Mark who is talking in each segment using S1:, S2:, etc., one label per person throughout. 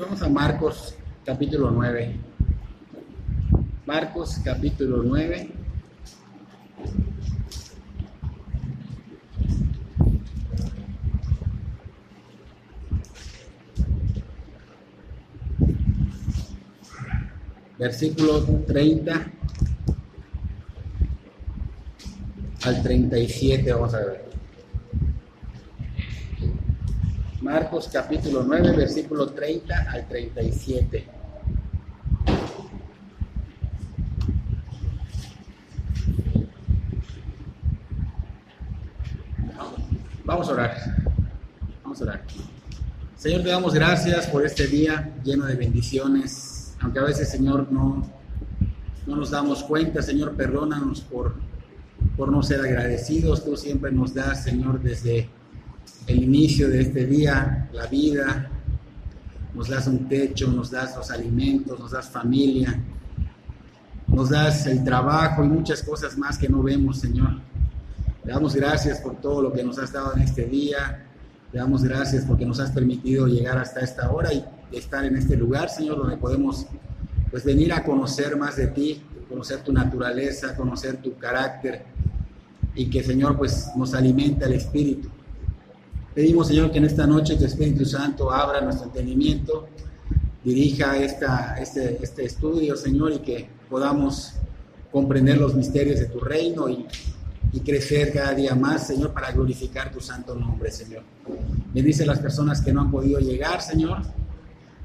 S1: Vamos a Marcos capítulo 9. Marcos capítulo 9. Versículo 30 al 37, vamos a ver. Marcos capítulo 9, versículo 30 al 37. Vamos a orar. Vamos a orar. Señor, te damos gracias por este día lleno de bendiciones. Aunque a veces, Señor, no nos damos cuenta, Señor, perdónanos por no ser agradecidos. Tú siempre nos das, Señor, desde el inicio de este día, la vida, nos das un techo, nos das los alimentos, nos das familia, nos das el trabajo y muchas cosas más que no vemos, Señor. Te damos gracias por todo lo que nos has dado en este día. Te damos gracias porque nos has permitido llegar hasta esta hora y estar en este lugar, Señor, donde podemos pues venir a conocer más de ti, conocer tu naturaleza, conocer tu carácter y que, Señor, pues nos alimente el Espíritu. Pedimos, Señor, que en esta noche tu Espíritu Santo abra nuestro entendimiento, dirija este estudio, Señor, y que podamos comprender los misterios de tu reino y crecer cada día más, Señor, para glorificar tu santo nombre, Señor. Bendice a las personas que no han podido llegar, Señor.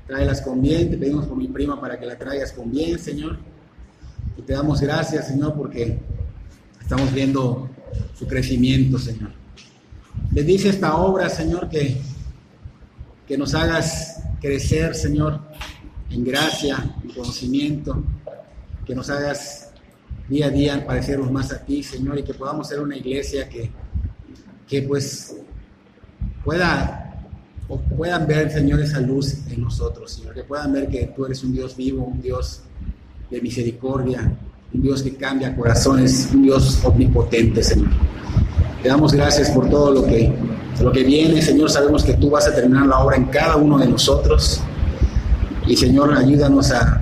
S1: Tráelas con bien. Te pedimos por mi prima para que la traigas con bien, Señor. Y te damos gracias, Señor, porque estamos viendo su crecimiento, Señor. Bendice esta obra, Señor, que nos hagas crecer, Señor, en gracia, en conocimiento, que nos hagas día a día parecernos más a ti, Señor, y que podamos ser una iglesia que pues puedan ver, Señor, esa luz en nosotros, Señor, que puedan ver que tú eres un Dios vivo, un Dios de misericordia, un Dios que cambia corazones, un Dios omnipotente, Señor. Te damos gracias por todo lo que viene, Señor. Sabemos que tú vas a terminar la obra en cada uno de nosotros. Y, Señor, ayúdanos a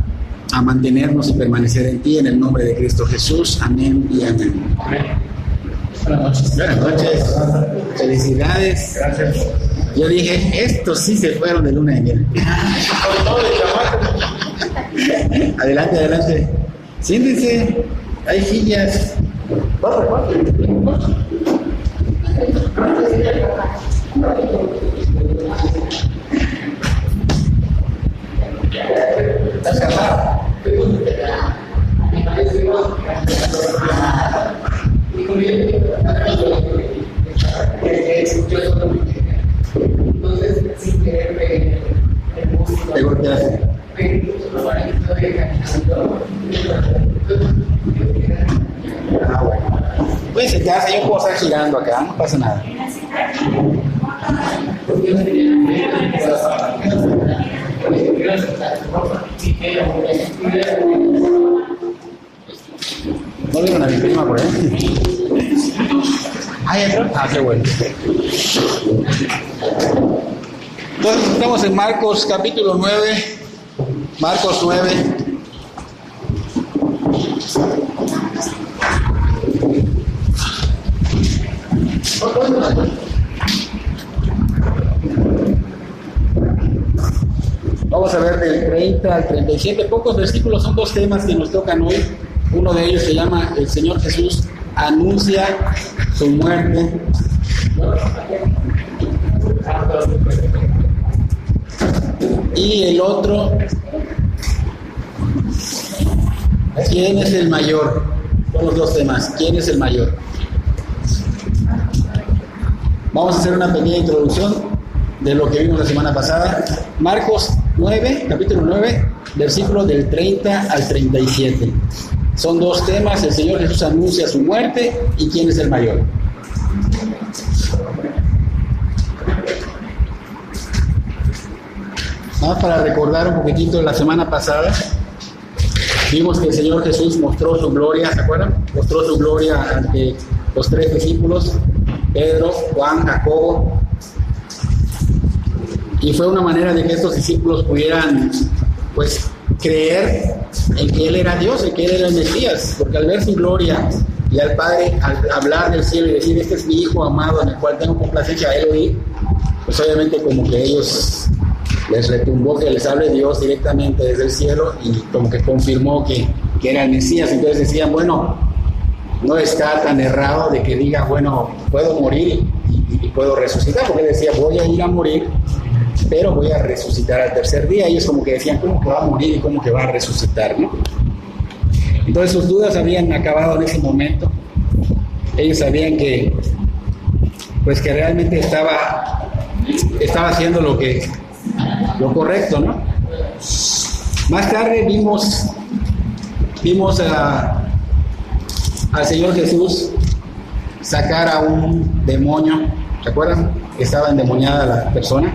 S1: mantenernos y permanecer en ti, en el nombre de Cristo Jesús. Amén y amén.
S2: Buenas noches.
S1: Buenas noches. Felicidades.
S2: Gracias.
S1: Yo dije, estos sí se fueron de luna de miel. Adelante, adelante. Siéntense. Hay sillas.
S2: ¿Estás casado? Entonces, sin querer
S1: ¿Te golpeaste? Bueno. Pueden sentarse, yo puedo estar girando acá, no pasa nada. ¿No vieron a mi prima por ahí? ¿Hay otro? Ah, qué bueno. Entonces estamos en Marcos capítulo 9. Marcos 9. Vamos a ver del 30 al 37, pocos versículos, son dos temas que nos tocan hoy. Uno de ellos se llama El Señor Jesús anuncia su muerte. Y el otro, ¿quién es el mayor? Son los dos temas, ¿quién es el mayor? Vamos a hacer una pequeña introducción de lo que vimos la semana pasada. Marcos 9, capítulo 9, versículos del 30 al 37. Son dos temas, el Señor Jesús anuncia su muerte y quién es el mayor. Vamos para recordar un poquitito de la semana pasada. Vimos que el Señor Jesús mostró su gloria, ¿se acuerdan? Mostró su gloria ante los tres discípulos, Pedro, Juan, Jacobo. y fue una manera de que estos discípulos pudieran, pues, creer en que Él era Dios, en que Él era el Mesías, porque al ver su gloria y al Padre, al hablar del cielo y decir, este es mi Hijo amado en el cual tengo complacencia, a Él oír, pues obviamente como que ellos les retumbó que les hable Dios directamente desde el cielo y como que confirmó que era el Mesías. Entonces decían, bueno, no está tan errado de que diga, bueno, puedo morir y puedo resucitar, porque él decía, voy a ir a morir, pero voy a resucitar al tercer día. Ellos como que decían, ¿cómo que va a morir y cómo que va a resucitar, no? Entonces sus dudas habían acabado en ese momento. Ellos sabían que, pues que realmente estaba haciendo lo correcto, ¿no? Más tarde vimos al Señor Jesús sacar a un demonio. ¿Se acuerdan? Que estaba endemoniada la persona.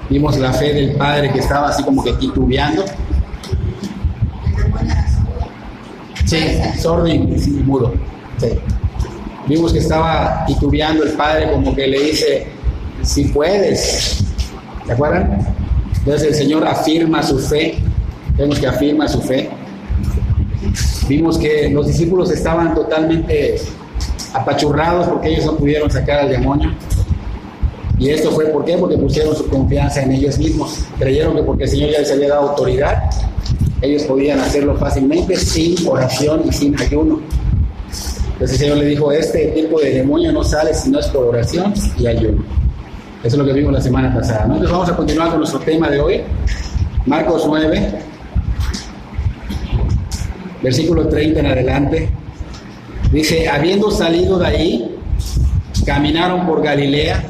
S1: Vimos la fe del Padre que estaba así como que titubeando. Sí, sordo y mudo. Sí. Vimos que estaba titubeando el Padre, como que le dice, si puedes. ¿Se acuerdan? Entonces el Señor afirma su fe. Vemos que afirma su fe. Vimos que los discípulos estaban totalmente apachurrados porque ellos no pudieron sacar al demonio. Y esto fue ¿por qué? Porque pusieron su confianza en ellos mismos. Creyeron que porque el Señor ya les había dado autoridad, ellos podían hacerlo fácilmente, sin oración y sin ayuno. Entonces el Señor le dijo, este tipo de demonio no sale si no es por oración y ayuno. Eso es lo que vimos la semana pasada, ¿no? Entonces vamos a continuar con nuestro tema de hoy. Marcos 9, versículo 30 en adelante. Dice, habiendo salido de ahí, caminaron por Galilea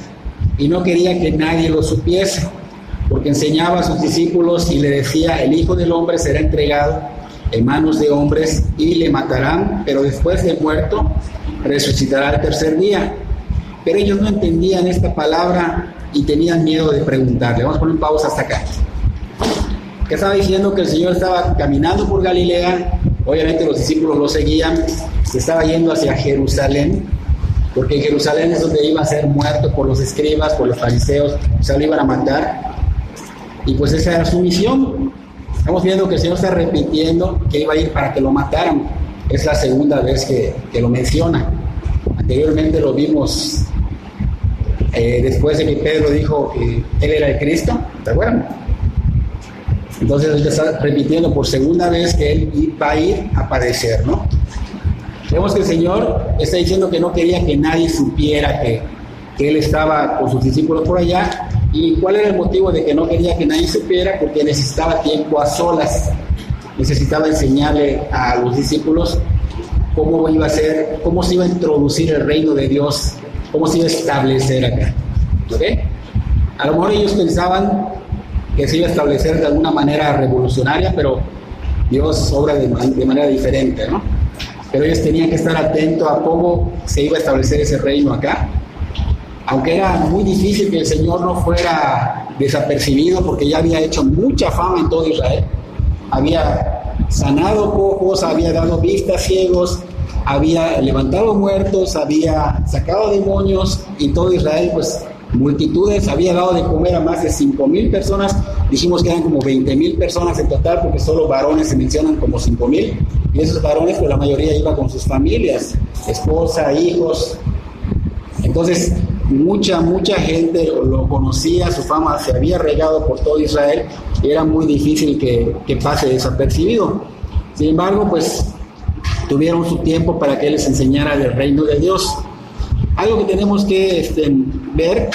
S1: y no quería que nadie lo supiese, porque enseñaba a sus discípulos y le decía, el Hijo del Hombre será entregado en manos de hombres y le matarán, pero después de muerto resucitará al tercer día. Pero ellos no entendían esta palabra y tenían miedo de preguntarle. Vamos a poner pausa hasta acá. Que estaba diciendo que el Señor estaba caminando por Galilea, obviamente los discípulos lo seguían, se estaba yendo hacia Jerusalén, porque en Jerusalén es donde iba a ser muerto por los escribas, por los fariseos, o sea, lo iban a matar, y pues esa era su misión. Estamos viendo que el Señor está repitiendo que iba a ir para que lo mataran. Es la segunda vez que lo menciona. Anteriormente lo vimos después de que Pedro dijo que él era el Cristo, ¿te acuerdan? Entonces él está repitiendo por segunda vez que él va a ir a padecer, ¿no? Vemos que el Señor está diciendo que no quería que nadie supiera que él estaba con sus discípulos por allá. ¿Y cuál era el motivo de que no quería que nadie supiera? Porque necesitaba tiempo a solas. Necesitaba enseñarle a los discípulos cómo iba a ser, cómo se iba a introducir el reino de Dios, cómo se iba a establecer acá. ¿Ok? A lo mejor ellos pensaban que se iba a establecer de alguna manera revolucionaria, pero Dios obra de manera diferente, ¿no? Pero ellos tenían que estar atentos a cómo se iba a establecer ese reino acá. Aunque era muy difícil que el Señor no fuera desapercibido, porque ya había hecho mucha fama en todo Israel. Había sanado cojos, había dado vista a ciegos, había levantado muertos, había sacado demonios, y todo Israel, pues, multitudes, había dado de comer a más de 5,000 personas. Dijimos que eran como 20,000 personas en total, porque solo varones se mencionan como 5,000, y esos varones, pues la mayoría iba con sus familias, esposa, hijos. Entonces mucha gente lo conocía, su fama se había regado por todo Israel, y era muy difícil que pase desapercibido. Sin embargo, pues tuvieron su tiempo para que él les enseñara del reino de Dios. Algo que tenemos que ver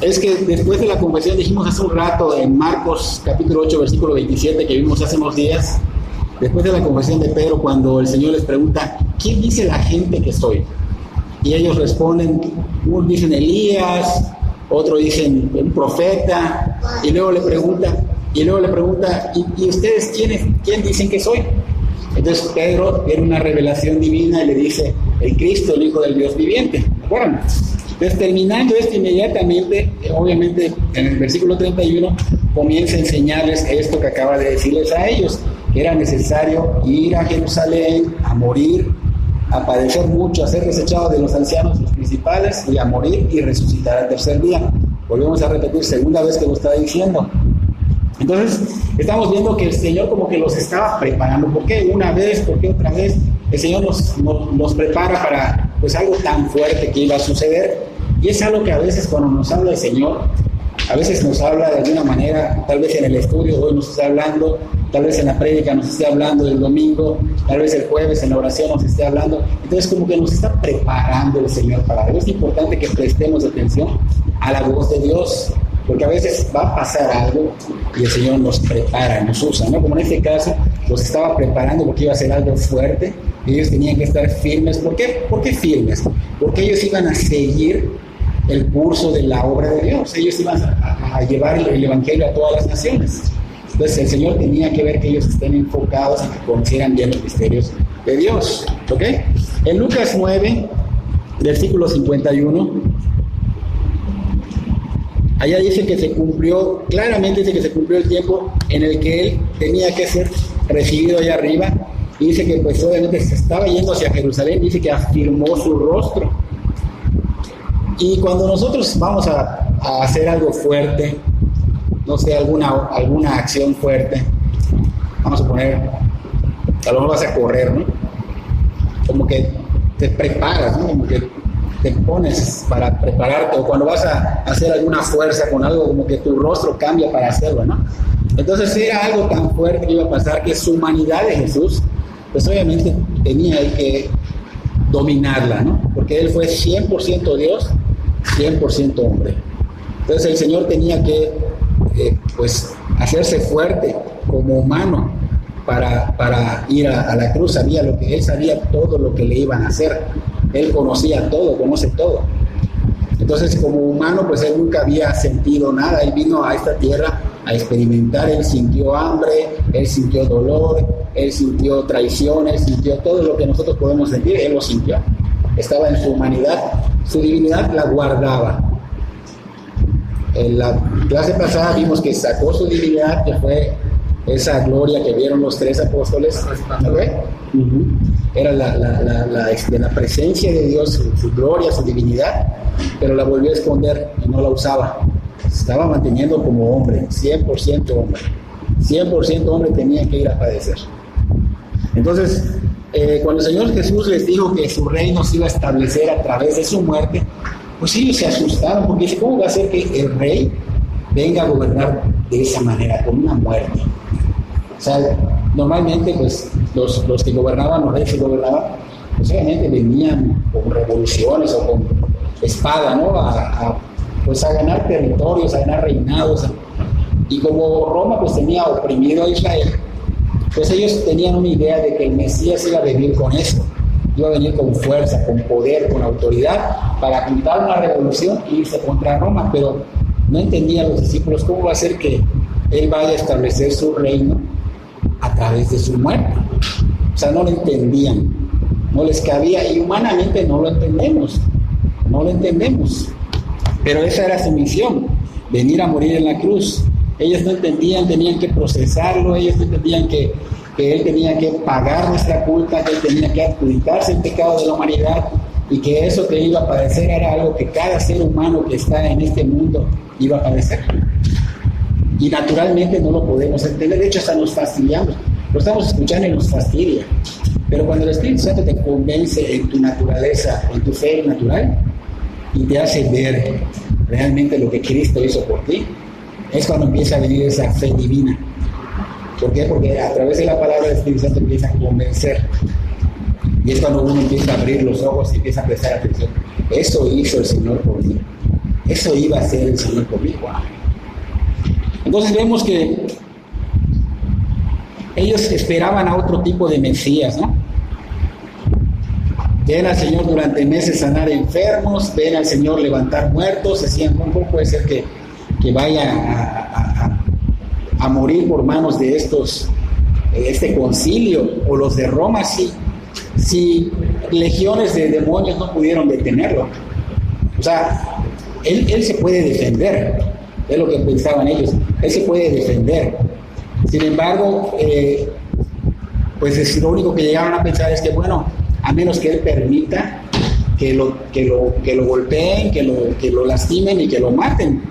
S1: es que después de la confesión, dijimos hace un rato en Marcos capítulo 8 versículo 27 que vimos hace unos días, después de la confesión de Pedro, cuando el Señor les pregunta, ¿quién dice la gente que soy? Y ellos responden, unos dicen Elías, otros dicen un profeta, y luego le pregunta, ¿y ustedes quién dicen que soy? Entonces Pedro tiene una revelación divina y le dice, el Cristo, el Hijo del Dios viviente. ¿De acuerdo? Entonces, terminando esto inmediatamente, obviamente en el versículo 31 comienza a enseñarles esto que acaba de decirles a ellos, que era necesario ir a Jerusalén, a morir, a padecer mucho, a ser desechado de los ancianos, los principales, y a morir y resucitar al tercer día. Volvemos a repetir, segunda vez que lo está diciendo. Entonces, estamos viendo que el Señor como que los estaba preparando. ¿Por qué una vez? ¿Por qué otra vez? El Señor nos prepara para pues algo tan fuerte que iba a suceder. Y es algo que a veces cuando nos habla el Señor, a veces nos habla de alguna manera, tal vez en el estudio hoy nos está hablando, tal vez en la prédica nos esté hablando el domingo, tal vez el jueves en la oración nos esté hablando. Entonces como que nos está preparando el Señor para algo. Es importante que prestemos atención a la voz de Dios, porque a veces va a pasar algo y el Señor nos prepara, nos usa, ¿no? Como en este caso, los estaba preparando porque iba a ser algo fuerte y ellos tenían que estar firmes. ¿Por qué? ¿Por qué firmes? Porque ellos iban a seguir el curso de la obra de Dios. Ellos iban a llevar el Evangelio a todas las naciones. Entonces el Señor tenía que ver que ellos estén enfocados y que conocieran bien los misterios de Dios. ¿Ok? En Lucas 9, versículo 51, allá dice que se cumplió, claramente dice que se cumplió el tiempo en el que él tenía que ser recibido allá arriba, y dice que pues obviamente se estaba yendo hacia Jerusalén, dice que afirmó su rostro. Y cuando nosotros vamos a hacer algo fuerte, no sé, alguna acción fuerte, vamos a poner, a lo mejor vas a correr, ¿no? Como que te preparas, ¿no? Como que te pones para prepararte, o cuando vas a hacer alguna fuerza con algo, como que tu rostro cambia para hacerlo, ¿no? Entonces era algo tan fuerte que iba a pasar, que su humanidad de Jesús, pues obviamente tenía él que dominarla, ¿no? Porque él fue 100% Dios, 100% hombre. Entonces el Señor tenía que pues hacerse fuerte como humano para ir a la cruz. Sabía lo que él sabía, todo lo que le iban a hacer. Él conocía todo, conoce todo. Entonces como humano pues él nunca había sentido nada. Él vino a esta tierra a experimentar. Él sintió hambre, él sintió dolor, él sintió traición, él sintió todo lo que nosotros podemos sentir. Él lo sintió. Estaba en su humanidad. Su divinidad la guardaba. En la clase pasada vimos que sacó su divinidad, que fue esa gloria que vieron los 3 apóstoles, ¿no ve? Era la presencia de Dios, su gloria, su divinidad, pero la volvió a esconder y no la usaba. Se estaba manteniendo como hombre, 100% hombre. 100% hombre, tenía que ir a padecer. Entonces, cuando el Señor Jesús les dijo que su reino se iba a establecer a través de su muerte, pues ellos se asustaron, porque dice, ¿cómo va a ser que el rey venga a gobernar de esa manera, con una muerte? O sea, normalmente pues los que gobernaban, los reyes que gobernaban, pues obviamente venían con revoluciones o con espada, ¿no? Pues a ganar territorios, a ganar reinados. Y como Roma pues tenía oprimido a Israel, pues ellos tenían una idea de que el Mesías iba a venir con eso. Iba a venir con fuerza, con poder, con autoridad, para juntar una revolución e irse contra Roma, pero no entendían los discípulos cómo va a ser que él vaya a establecer su reino a través de su muerte. O sea, no lo entendían, no les cabía, y humanamente no lo entendemos, pero esa era su misión, venir a morir en la cruz. Ellos no entendían, tenían que procesarlo, ellos no entendían que él tenía que pagar nuestra culpa, que él tenía que adjudicarse el pecado de la humanidad, y que eso que iba a padecer era algo que cada ser humano que está en este mundo iba a padecer. Y naturalmente no lo podemos entender, de hecho hasta nos fastidiamos, lo estamos escuchando y nos fastidia. Pero cuando el Espíritu Santo te convence en tu naturaleza, en tu fe natural, y te hace ver realmente lo que Cristo hizo por ti, es cuando empieza a venir esa fe divina. ¿Por qué? Porque a través de la palabra del Espíritu Santo empieza a convencer. Y es cuando uno empieza a abrir los ojos y empieza a prestar atención. Eso hizo el Señor por mí. Eso iba a hacer el Señor por mí. Wow. Entonces vemos que ellos esperaban a otro tipo de Mesías, ¿no? Ven al Señor durante meses sanar enfermos, ven al Señor levantar muertos, decían, ¿cómo puede ser que vaya a morir por manos de este concilio, o los de Roma, si legiones de demonios no pudieron detenerlo? O sea, él se puede defender, es lo que pensaban ellos, él se puede defender. Sin embargo, pues lo único que llegaban a pensar es que, bueno, a menos que él permita que lo golpeen, que lo lastimen y que lo maten,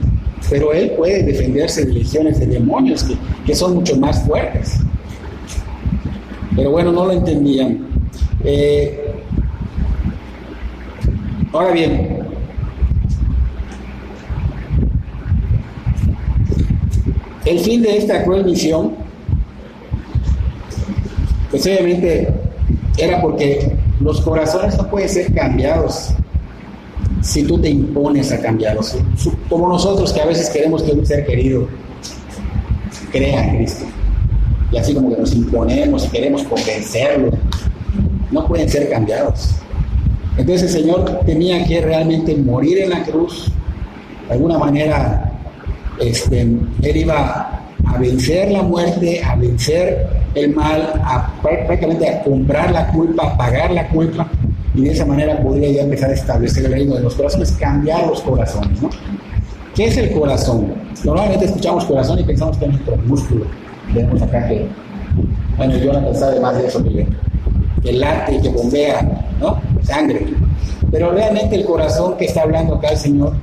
S1: pero él puede defenderse de legiones de demonios que son mucho más fuertes. Pero bueno, no lo entendían. Ahora bien, el fin de esta cruel misión, pues obviamente era porque los corazones no pueden ser cambiados si tú te impones a cambiarlos. Como nosotros, que a veces queremos que un ser querido crea en Cristo, y así como que nos imponemos y queremos convencerlo, no pueden ser cambiados. Entonces el Señor tenía que realmente morir en la cruz. De alguna manera Él iba a vencer la muerte, a vencer el mal, prácticamente a comprar la culpa, a pagar la culpa, y de esa manera podría ya empezar a establecer el reino de los corazones, cambiar los corazones, ¿no? ¿Qué es el corazón? Normalmente escuchamos corazón y pensamos que es nuestro músculo. Tenemos acá que, bueno, Jonathan sabe más de eso que late y que bombea, ¿no? Sangre. Pero realmente el corazón que está hablando acá el Señor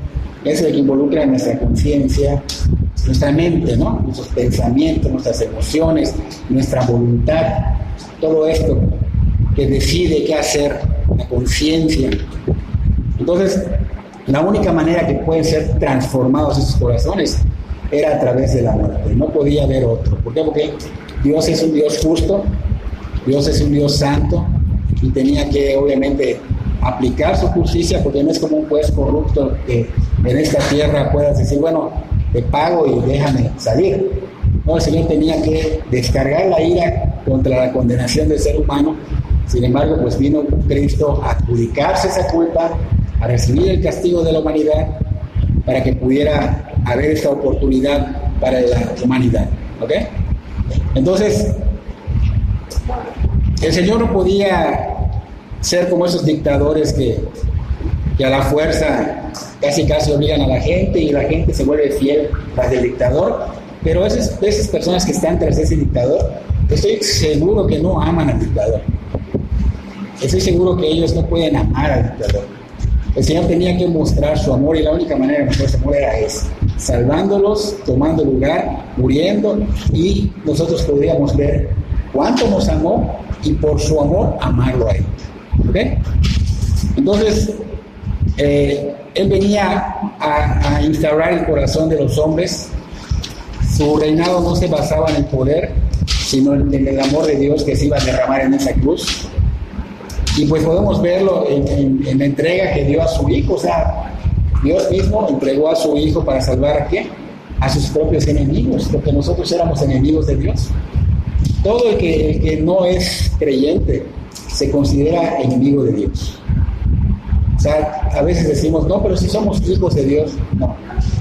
S1: es el que involucra nuestra conciencia, nuestra mente, ¿no? Nuestros pensamientos, nuestras emociones, nuestra voluntad, todo esto que decide qué hacer, la conciencia. Entonces, la única manera que pueden ser transformados esos corazones era a través de la muerte. No podía haber otro. ¿Por qué? Porque Dios es un Dios justo, Dios es un Dios santo, y tenía que obviamente aplicar su justicia, porque no es como un juez corrupto que en esta tierra puedas decir, bueno, te pago y déjame salir. No, el Señor tenía que descargar la ira contra la condenación del ser humano. Sin embargo, pues vino Cristo a adjudicarse esa culpa, a recibir el castigo de la humanidad, para que pudiera haber esta oportunidad para la humanidad. ¿Ok? Entonces, el Señor no podía ser como esos dictadores que a la fuerza casi obligan a la gente y la gente se vuelve fiel tras el dictador. Pero esas personas que están tras ese dictador, estoy seguro que no aman al dictador. Estoy seguro que ellos no pueden amar al dictador. El Señor tenía que mostrar su amor, y la única manera de mostrar su amor era esa: salvándolos, tomando lugar, muriendo, y nosotros podríamos ver cuánto nos amó y por su amor amarlo a Él. ¿Ok? Entonces, Él venía a instaurar el corazón de los hombres. Su reinado no se basaba en el poder, sino en el amor de Dios que se iba a derramar en esa cruz. Y pues podemos verlo en la entrega que dio a su Hijo. O sea, Dios mismo entregó a su Hijo para salvar ¿a qué? A sus propios enemigos, porque nosotros éramos enemigos de Dios. Todo el que no es creyente se considera enemigo de Dios. O sea, a veces decimos, no, pero si somos hijos de Dios. No,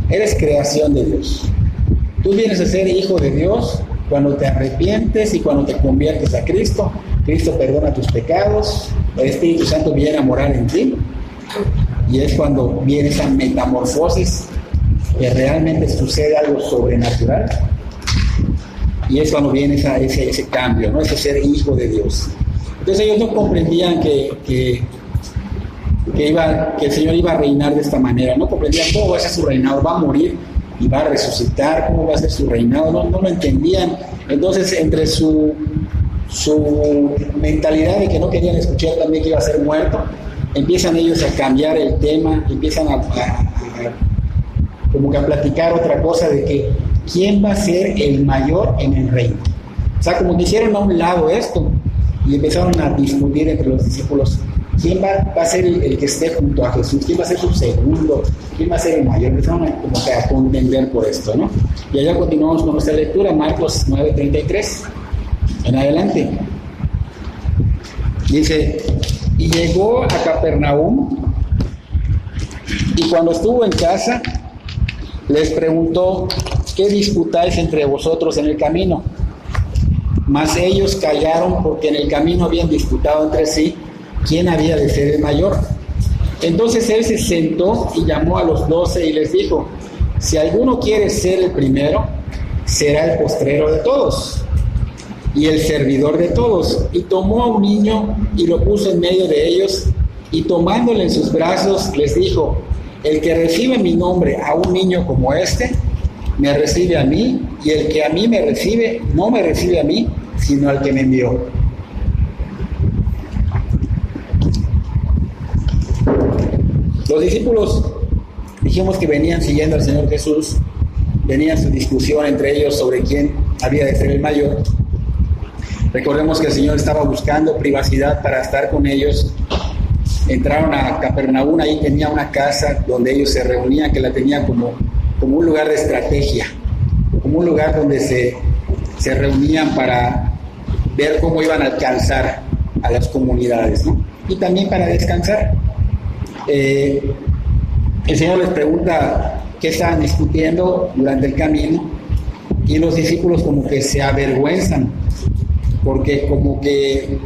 S1: eres creación de Dios. Tú vienes a ser hijo de Dios cuando te arrepientes y cuando te conviertes a Cristo. Cristo perdona tus pecados, el Espíritu Santo viene a morar en ti, y es cuando viene esa metamorfosis, que realmente sucede algo sobrenatural, y es cuando viene ese cambio, ¿no? Ese ser hijo de Dios. Entonces ellos no comprendían que el Señor iba a reinar de esta manera, no comprendían cómo va a ser su reinado, va a morir y va a resucitar, cómo va a ser su reinado, no lo entendían. Entonces, entre su mentalidad de que no querían escuchar también que iba a ser muerto, empiezan ellos a cambiar el tema, empiezan como que a platicar otra cosa de que quién va a ser el mayor en el reino. O sea, como que hicieron a un lado esto y empezaron a discutir entre los discípulos quién va a ser el que esté junto a Jesús, quién va a ser su segundo, quién va a ser el mayor. Empezaron como que a contender por esto, ¿no? Y allá continuamos con nuestra lectura, Marcos 9:33 en adelante. Dice: y llegó a Capernaum, y cuando estuvo en casa les preguntó: ¿qué disputáis entre vosotros en el camino? Mas ellos callaron, porque en el camino habían disputado entre sí quién había de ser el mayor. Entonces él se sentó y llamó a los 12 y les dijo: si alguno quiere ser el primero, será el postrero de todos y el servidor de todos. Y tomó a un niño y lo puso en medio de ellos, y tomándole en sus brazos les dijo: el que recibe mi nombre a un niño como este, me recibe a mí, y el que a mí me recibe, no me recibe a mí, sino al que me envió. Los discípulos dijimos que venían siguiendo al Señor Jesús, venía su discusión entre ellos sobre quién había de ser el mayor. Recordemos que el Señor estaba buscando privacidad para estar con ellos. Entraron a Capernaum, ahí tenía una casa donde ellos se reunían, que la tenían como un lugar de estrategia, como un lugar donde se reunían para ver cómo iban a alcanzar a las comunidades, ¿no? Y también para descansar. El Señor les pregunta qué estaban discutiendo durante el camino, y los discípulos como que se avergüenzan, porque como que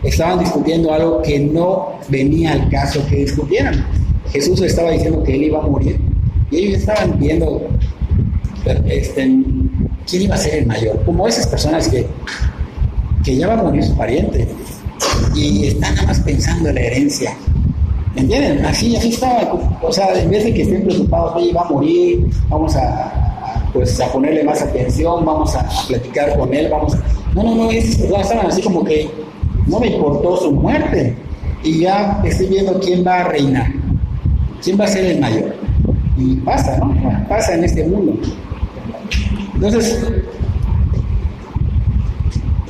S1: estaban discutiendo algo que no venía al caso que discutieran. Jesús les estaba diciendo que él iba a morir, y ellos estaban viendo quién iba a ser el mayor, como esas personas que ya va a morir su pariente y están nada más pensando en la herencia. ¿Entienden? Así estaba. O sea, en vez de que estén preocupados, oye, va a morir, vamos a ponerle más atención, vamos a platicar con él, No, estaban así como que no me importó su muerte, y ya estoy viendo quién va a reinar, quién va a ser el mayor. Y pasa, ¿no? Pasa en este mundo. Entonces,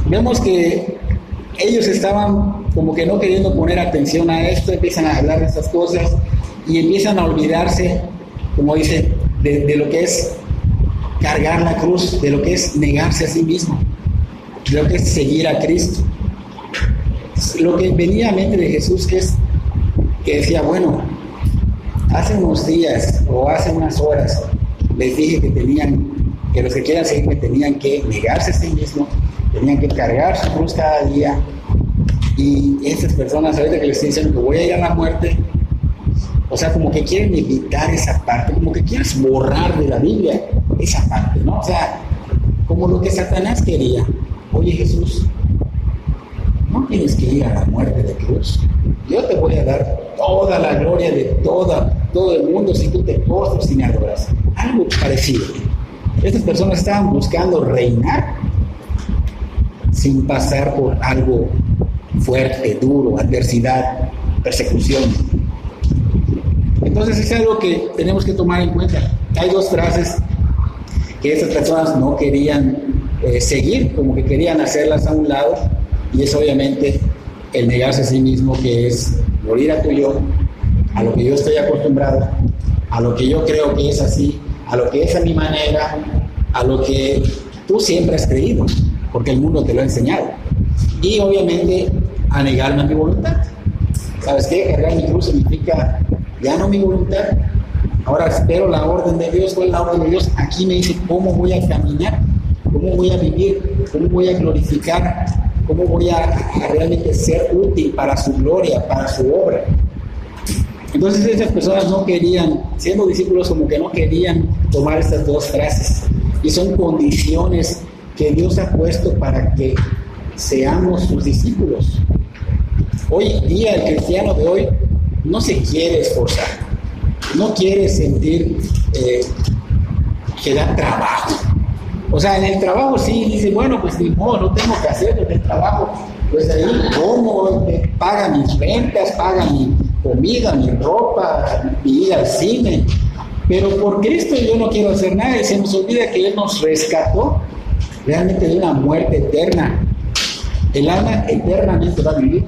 S1: vemos que ellos estaban como que no queriendo poner atención a esto, empiezan a hablar de estas cosas y empiezan a olvidarse, como dice, de lo que es cargar la cruz, de lo que es negarse a sí mismo, de lo que es seguir a Cristo. Lo que venía a mente de Jesús, que decía, bueno, hace unos días o hace unas horas les dije que los que quieran seguirme tenían que negarse a sí mismo, tenían que cargar su cruz cada día. Y estas personas, ahorita que les estoy diciendo que voy a ir a la muerte, o sea, como que quieren evitar esa parte, como que quieres borrar de la Biblia esa parte, ¿no? O sea, como lo que Satanás quería. Oye, Jesús, no tienes que ir a la muerte de cruz. Yo te voy a dar toda la gloria de todo el mundo si tú te postras y me adoras. Algo parecido. Estas personas estaban buscando reinar sin pasar por algo fuerte, duro, adversidad, persecución. Entonces es algo que tenemos que tomar en cuenta. Hay dos frases que estas personas no querían seguir, como que querían hacerlas a un lado, y es obviamente el negarse a sí mismo, que es morir a tu yo, a lo que yo estoy acostumbrado, a lo que yo creo que es así, a lo que es a mi manera, a lo que tú siempre has creído, porque el mundo te lo ha enseñado, y obviamente a negarme a mi voluntad. ¿Sabes qué? Cargar mi cruz significa ya no mi voluntad, ahora espero la orden de Dios. ¿Cuál es la orden de Dios? Aquí me dice cómo voy a caminar, cómo voy a vivir, cómo voy a glorificar, cómo voy a realmente ser útil para su gloria, para su obra. Entonces esas personas no querían, siendo discípulos, como que no querían tomar estas dos frases, y son condiciones que Dios ha puesto para que seamos sus discípulos. Hoy día el cristiano de hoy no se quiere esforzar, no quiere sentir que da trabajo. O sea, en el trabajo sí dice, bueno, pues ni modo, no tengo que hacerlo en el trabajo, pues ahí como paga mis rentas, paga mi comida, mi ropa, mi ida al cine. Pero por Cristo yo no quiero hacer nada, y se nos olvida que Él nos rescató realmente de una muerte eterna. El alma eternamente va a vivir.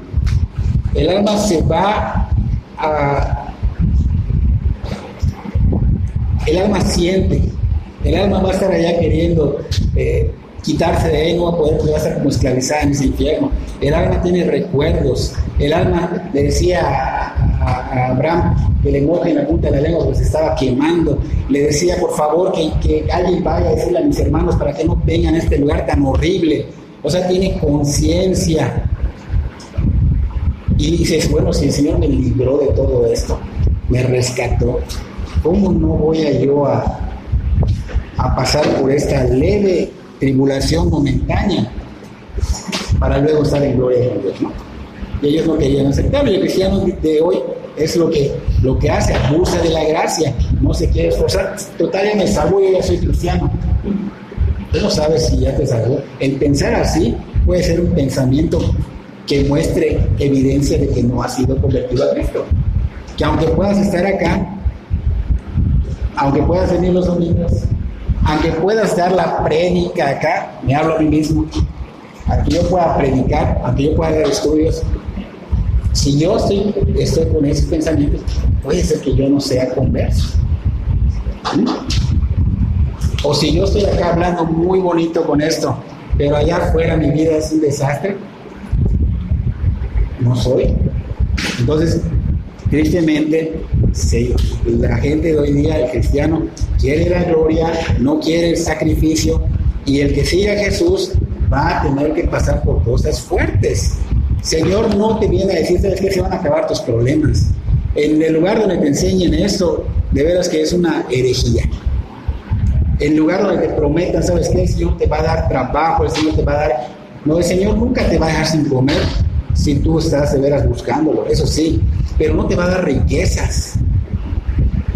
S1: El alma se va el alma siente, el alma va a estar allá queriendo quitarse de ahí, no va a poder, va a estar como esclavizada en ese infierno. El alma tiene recuerdos. El alma le decía a Abraham que le moje en la punta de la lengua porque se estaba quemando. Le decía, por favor, que alguien vaya a decirle a mis hermanos para que no vengan a este lugar tan horrible. O sea, tiene conciencia. Y dices, bueno, si el Señor me libró de todo esto, me rescató, ¿cómo no voy yo a pasar por esta leve tribulación momentánea para luego estar en gloria con Dios, ¿no? Y ellos no querían aceptarlo. Y los cristianos de hoy es lo que hace, abusa de la gracia, no se quiere esforzar. Total, ya me salvo, yo ya soy cristiano. Tú no sabes si ya te salvó. El pensar así puede ser un pensamiento que muestre evidencia de que no has sido convertido a Cristo. Que aunque puedas estar acá, aunque puedas venir los domingos, aunque puedas dar la prédica acá, me hablo a mí mismo, aunque yo pueda predicar, aunque yo pueda dar estudios, si yo estoy con esos pensamientos, puede ser que yo no sea converso. O si yo estoy acá hablando muy bonito con esto, pero allá afuera mi vida es un desastre, no soy. Entonces, tristemente, la gente de hoy día, el cristiano, quiere la gloria, no quiere el sacrificio, y el que siga a Jesús va a tener que pasar por cosas fuertes. Señor no te viene a decir, ¿sabes qué? Se van a acabar tus problemas. En el lugar donde te enseñen esto, de veras que es una herejía. En lugar donde te prometan, ¿sabes qué? El Señor te va a dar trabajo, el Señor te va a dar... No, el Señor nunca te va a dejar sin comer si tú estás de veras buscándolo, eso sí, pero no te va a dar riquezas,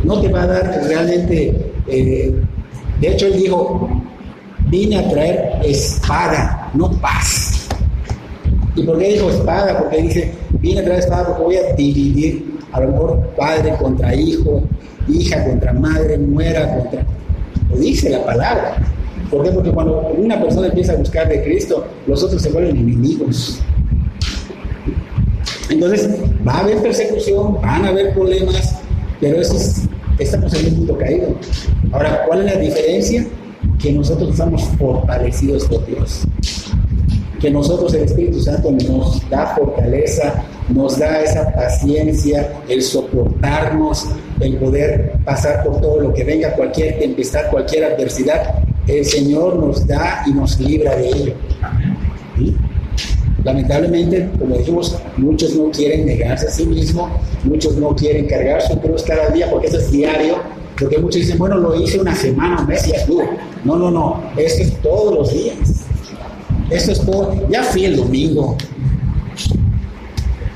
S1: no te va a dar realmente... de hecho, Él dijo, vine a traer espada, no paz. ¿Y por qué dijo espada? Porque dice, vine a traer espada porque voy a dividir, a lo mejor padre contra hijo, hija contra madre, nuera contra... Lo dice la palabra. ¿Por qué? Porque cuando una persona empieza a buscar de Cristo, los otros se vuelven enemigos. Entonces, va a haber persecución, van a haber problemas, pero estamos en un mundo caído. Ahora, ¿cuál es la diferencia? Que nosotros estamos fortalecidos por Dios. Que nosotros, el Espíritu Santo, nos da fortaleza, nos da esa paciencia, el soportarnos, el poder pasar por todo lo que venga, cualquier tempestad, cualquier adversidad. El Señor nos da y nos libra de ello. ¿Sí? Lamentablemente, como dijimos, muchos no quieren negarse a sí mismos, muchos no quieren cargar su cruz cada día, porque eso es diario, porque muchos dicen, bueno, lo hice una semana, un mes y ya estuvo. No, esto es todos los días. Esto es todo, ya fui el domingo.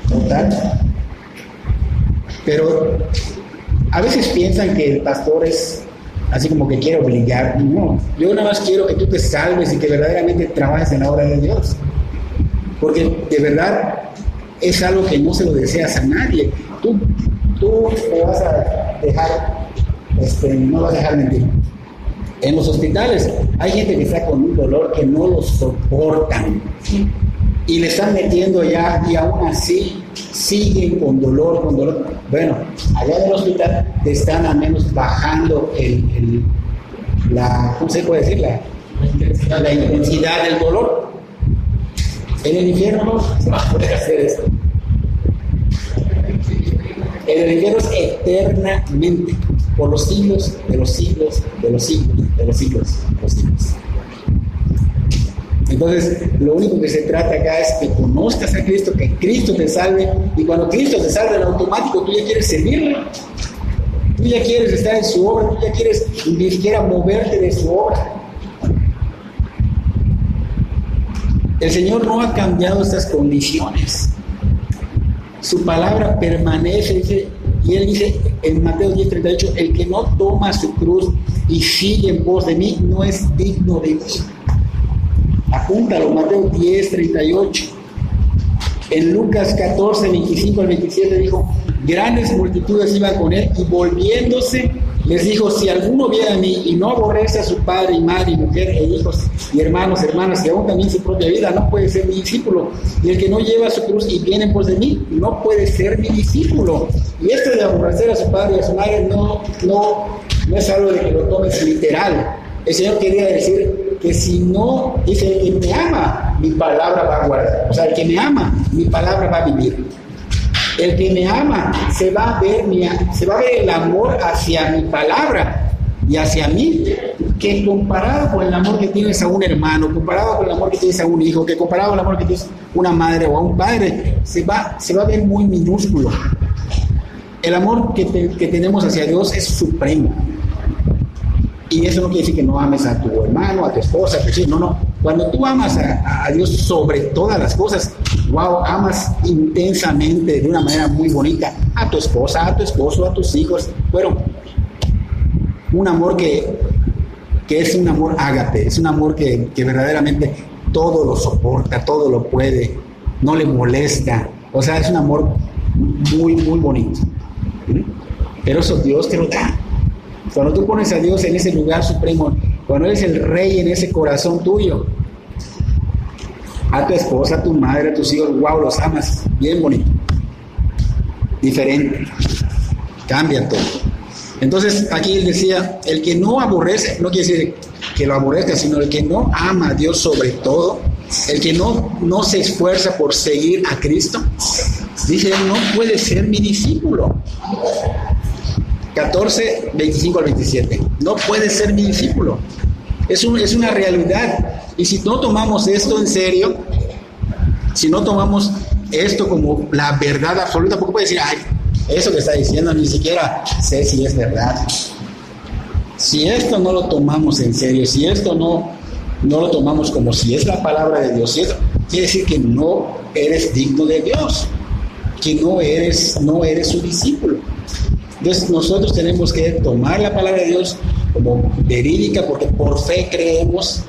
S1: Total. Pero a veces piensan que el pastor es así como que quiere obligar. No, yo nada más quiero que tú te salves y que verdaderamente trabajes en la obra de Dios. Porque de verdad es algo que no se lo deseas a nadie. Tú te vas a dejar, no vas a dejar mentir. En los hospitales hay gente que está con un dolor que no lo soportan y le están metiendo ya, y aún así siguen con dolor. Bueno, allá en el hospital te están al menos bajando ¿cómo se puede decir? La intensidad del dolor. En el infierno no se va a poder hacer esto. En el infierno es eternamente, por los siglos de los siglos de los siglos de los siglos de los siglos. Entonces, lo único que se trata acá es que conozcas a Cristo, que Cristo te salve, y cuando Cristo te salve en automático, tú ya quieres servirle, tú ya quieres estar en su obra, tú ya quieres ni siquiera moverte de su obra. El Señor no ha cambiado estas condiciones. Su palabra permanece, dice, y Él dice en Mateo 10:38, el que no toma su cruz y sigue en pos de mí, no es digno de mí. Apúntalo, Mateo 10:38. En Lucas 14:25 al 27 dijo, grandes multitudes iban con Él, y volviéndose les dijo, si alguno viene a mí y no aborrece a su padre y madre y mujer e hijos y hermanos, hermanas, y aún también su propia vida, no puede ser mi discípulo. Y el que no lleva su cruz y viene en pos de mí, no puede ser mi discípulo. Y esto de aborrecer a su padre y a su madre no es algo de que lo tomes literal. El Señor quería decir que si no, dice, el que me ama, mi palabra va a guardar. O sea, el que me ama, mi palabra va a vivir. El que me ama, se va a ver el amor hacia mi palabra y hacia mí, que comparado con el amor que tienes a un hermano, comparado con el amor que tienes a un hijo, que comparado con el amor que tienes a una madre o a un padre, se va a ver muy minúsculo. El amor que tenemos hacia Dios es supremo. Y eso no quiere decir que no ames a tu hermano, a tu esposa, a tu hijo, no. Cuando tú amas a Dios sobre todas las cosas, wow, amas intensamente, de una manera muy bonita, a tu esposa, a tu esposo, a tus hijos. Bueno, un amor que es un amor ágape, es un amor que verdaderamente todo lo soporta, todo lo puede, no le molesta. O sea, es un amor muy, muy bonito. Pero eso Dios te lo da. Cuando tú pones a Dios en ese lugar supremo, cuando Él es el rey en ese corazón tuyo, a tu esposa, a tu madre, a tus hijos, wow, los amas, bien bonito, diferente, cambia todo. Entonces aquí Él decía, el que no aborrece, no quiere decir que lo aborrezca, sino el que no ama a Dios sobre todo, el que no se esfuerza por seguir a Cristo, dice, no puede ser mi discípulo. 14, 25 al 27. No puede ser mi discípulo. Es una realidad. Y si no tomamos esto en serio, si no tomamos esto como la verdad absoluta, porque puede decir, ay, eso que está diciendo ni siquiera sé si es verdad. Si esto no lo tomamos en serio, si esto no lo tomamos como si es la palabra de Dios, ¿cierto? Quiere decir que no eres digno de Dios, que no eres su discípulo. Entonces nosotros tenemos que tomar la palabra de Dios como verídica, porque por fe creemos,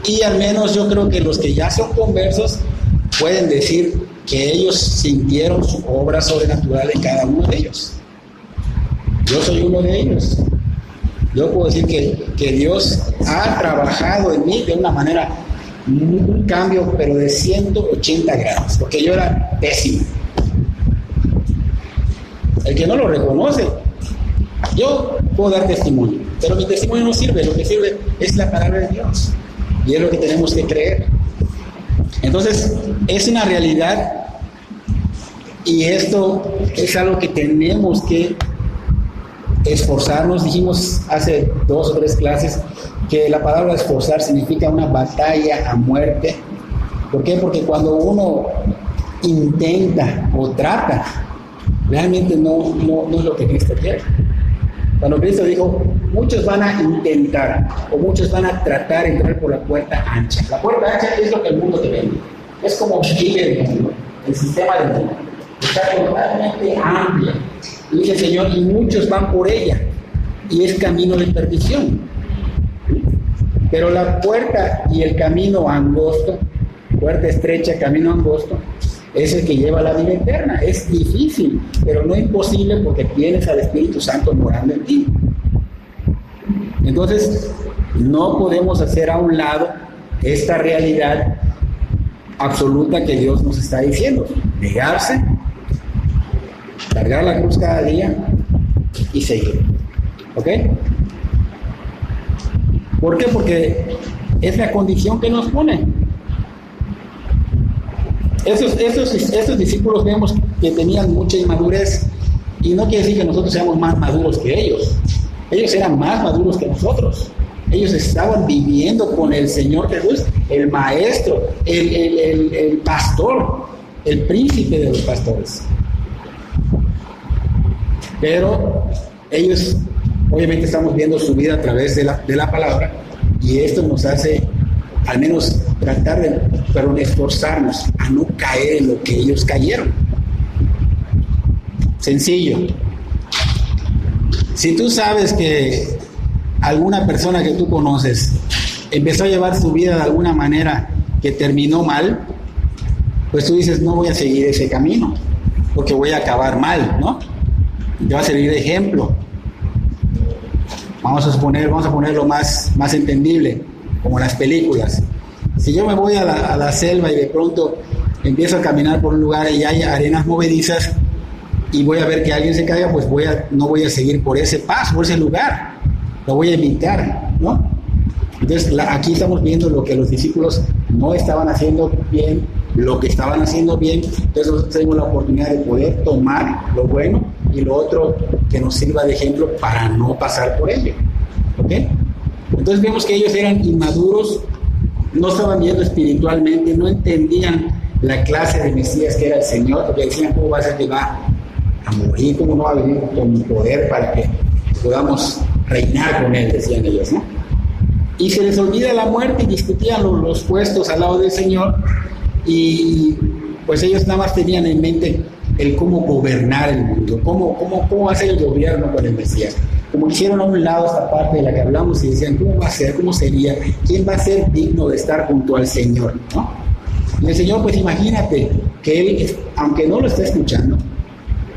S1: y al menos yo creo que los que ya son conversos pueden decir que ellos sintieron su obra sobrenatural en cada uno de ellos. Yo soy uno de ellos. Yo puedo decir que Dios ha trabajado en mí de una manera, un cambio, pero de 180 grados, porque yo era pésimo. El que no lo reconoce, yo puedo dar testimonio, pero mi testimonio no sirve, lo que sirve es la palabra de Dios, y es lo que tenemos que creer. Entonces, es una realidad, y esto es algo que tenemos que esforzarnos. Dijimos hace 2 o 3 clases que la palabra esforzar significa una batalla a muerte. ¿Por qué? Porque cuando uno intenta o trata, realmente no es lo que Cristo quiere. Cuando Cristo dijo, muchos van a intentar o muchos van a tratar de entrar por la puerta ancha. La puerta ancha es lo que el mundo te vende. Es como vive el mundo, el sistema del mundo. Está totalmente amplia. Y dice el Señor, y muchos van por ella. Y es camino de perdición. Pero la puerta y el camino angosto, puerta estrecha, camino angosto, es el que lleva a la vida eterna. Es difícil, pero no imposible, porque tienes al Espíritu Santo morando en ti. Entonces, no podemos hacer a un lado esta realidad absoluta que Dios nos está diciendo. Negarse, cargar la cruz cada día y seguir. ¿Ok? ¿Por qué? Porque es la condición que nos pone. Estos discípulos vemos que tenían mucha inmadurez, y no quiere decir que nosotros seamos más maduros que ellos. Ellos eran más maduros que nosotros. Ellos estaban viviendo con el Señor Jesús, el maestro, el pastor, el príncipe de los pastores. Pero ellos, obviamente, estamos viendo su vida a través de la palabra, y esto nos hace al menos tratar de esforzarnos a no caer en lo que ellos cayeron. Sencillo. Si tú sabes que alguna persona que tú conoces empezó a llevar su vida de alguna manera que terminó mal, pues tú dices, no voy a seguir ese camino, porque voy a acabar mal, ¿no? Te va a servir de ejemplo. Vamos a ponerlo más entendible, como las películas. Si yo me voy a la selva y de pronto empiezo a caminar por un lugar y hay arenas movedizas y voy a ver que alguien se caiga, pues no voy a seguir por ese paso, por ese lugar. Lo voy a evitar, ¿no? Entonces, aquí estamos viendo lo que los discípulos no estaban haciendo bien, lo que estaban haciendo bien. Entonces, nosotros tenemos la oportunidad de poder tomar lo bueno y lo otro que nos sirva de ejemplo para no pasar por ello. ¿Ok? Entonces, vemos que ellos eran inmaduros, no estaban viendo espiritualmente, no entendían la clase de Mesías que era el Señor, porque decían, ¿cómo va a ser que va a morir? ¿Cómo no va a venir con poder para que podamos reinar con Él? Decían ellos, ¿no? Y se les olvida la muerte y discutían los puestos al lado del Señor, y pues ellos nada más tenían en mente el cómo gobernar el mundo, cómo hacer el gobierno con el Mesías. Como hicieron a un lado esta parte de la que hablamos y decían, ¿cómo va a ser? ¿Cómo sería? ¿Quién va a ser digno de estar junto al Señor? ¿No? Y el Señor, pues imagínate que Él, aunque no lo está escuchando,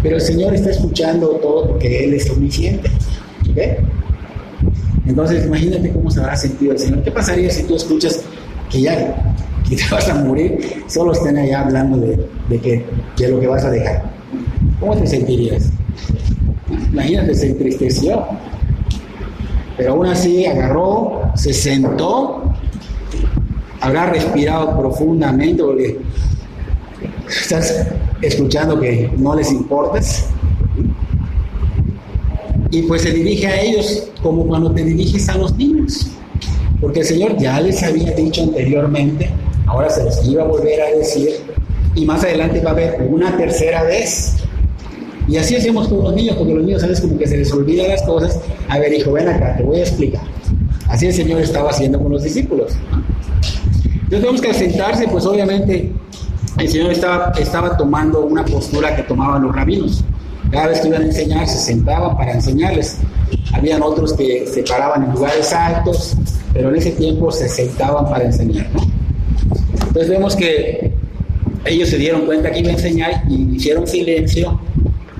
S1: pero el Señor está escuchando todo porque Él es omnisciente. ¿Ok? Entonces, imagínate cómo se habrá sentido el Señor. ¿Qué pasaría si tú escuchas que te vas a morir? Solo estén allá hablando de lo que vas a dejar. ¿Cómo te sentirías? Imagínate, se entristeció. Pero aún así agarró, se sentó, habrá respirado profundamente porque estás escuchando que no les importas. Y pues se dirige a ellos como cuando te diriges a los niños. Porque el Señor ya les había dicho anteriormente, ahora se los iba a volver a decir, y más adelante va a haber una tercera vez. Y así hacemos con los niños, porque los niños, ¿sabes? Como que se les olvidan las cosas. A ver, hijo, ven acá, te voy a explicar. Así el Señor estaba haciendo con los discípulos. Entonces tenemos que sentarse, pues obviamente el Señor estaba tomando una postura que tomaban los rabinos. Cada vez que iban a enseñar, se sentaban para enseñarles. Habían otros que se paraban en lugares altos, pero en ese tiempo se sentaban para enseñar, ¿no? Entonces vemos que ellos se dieron cuenta que iba a enseñar y hicieron silencio,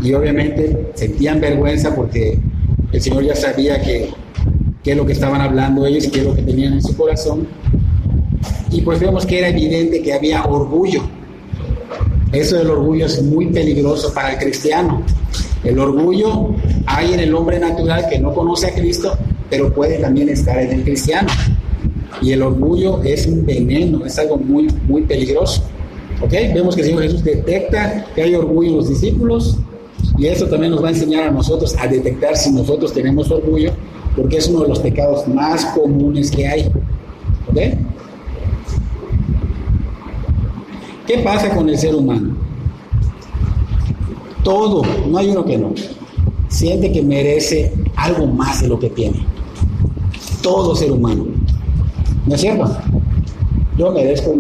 S1: y obviamente sentían vergüenza porque el Señor ya sabía qué es lo que estaban hablando ellos y qué es lo que tenían en su corazón. Y pues vemos que era evidente que había orgullo. Eso del orgullo es muy peligroso para el cristiano. El orgullo hay en el hombre natural que no conoce a Cristo, pero puede también estar en el cristiano. Y el orgullo es un veneno, es algo muy, muy peligroso. ¿Ok? Vemos que el Señor Jesús detecta que hay orgullo en los discípulos, y eso también nos va a enseñar a nosotros a detectar si nosotros tenemos orgullo, porque es uno de los pecados más comunes que hay. ¿Ok? ¿Qué pasa con el ser humano? Todo, no hay uno que no, siente que merece algo más de lo que tiene. Todo ser humano. ¿No es cierto? Yo merezco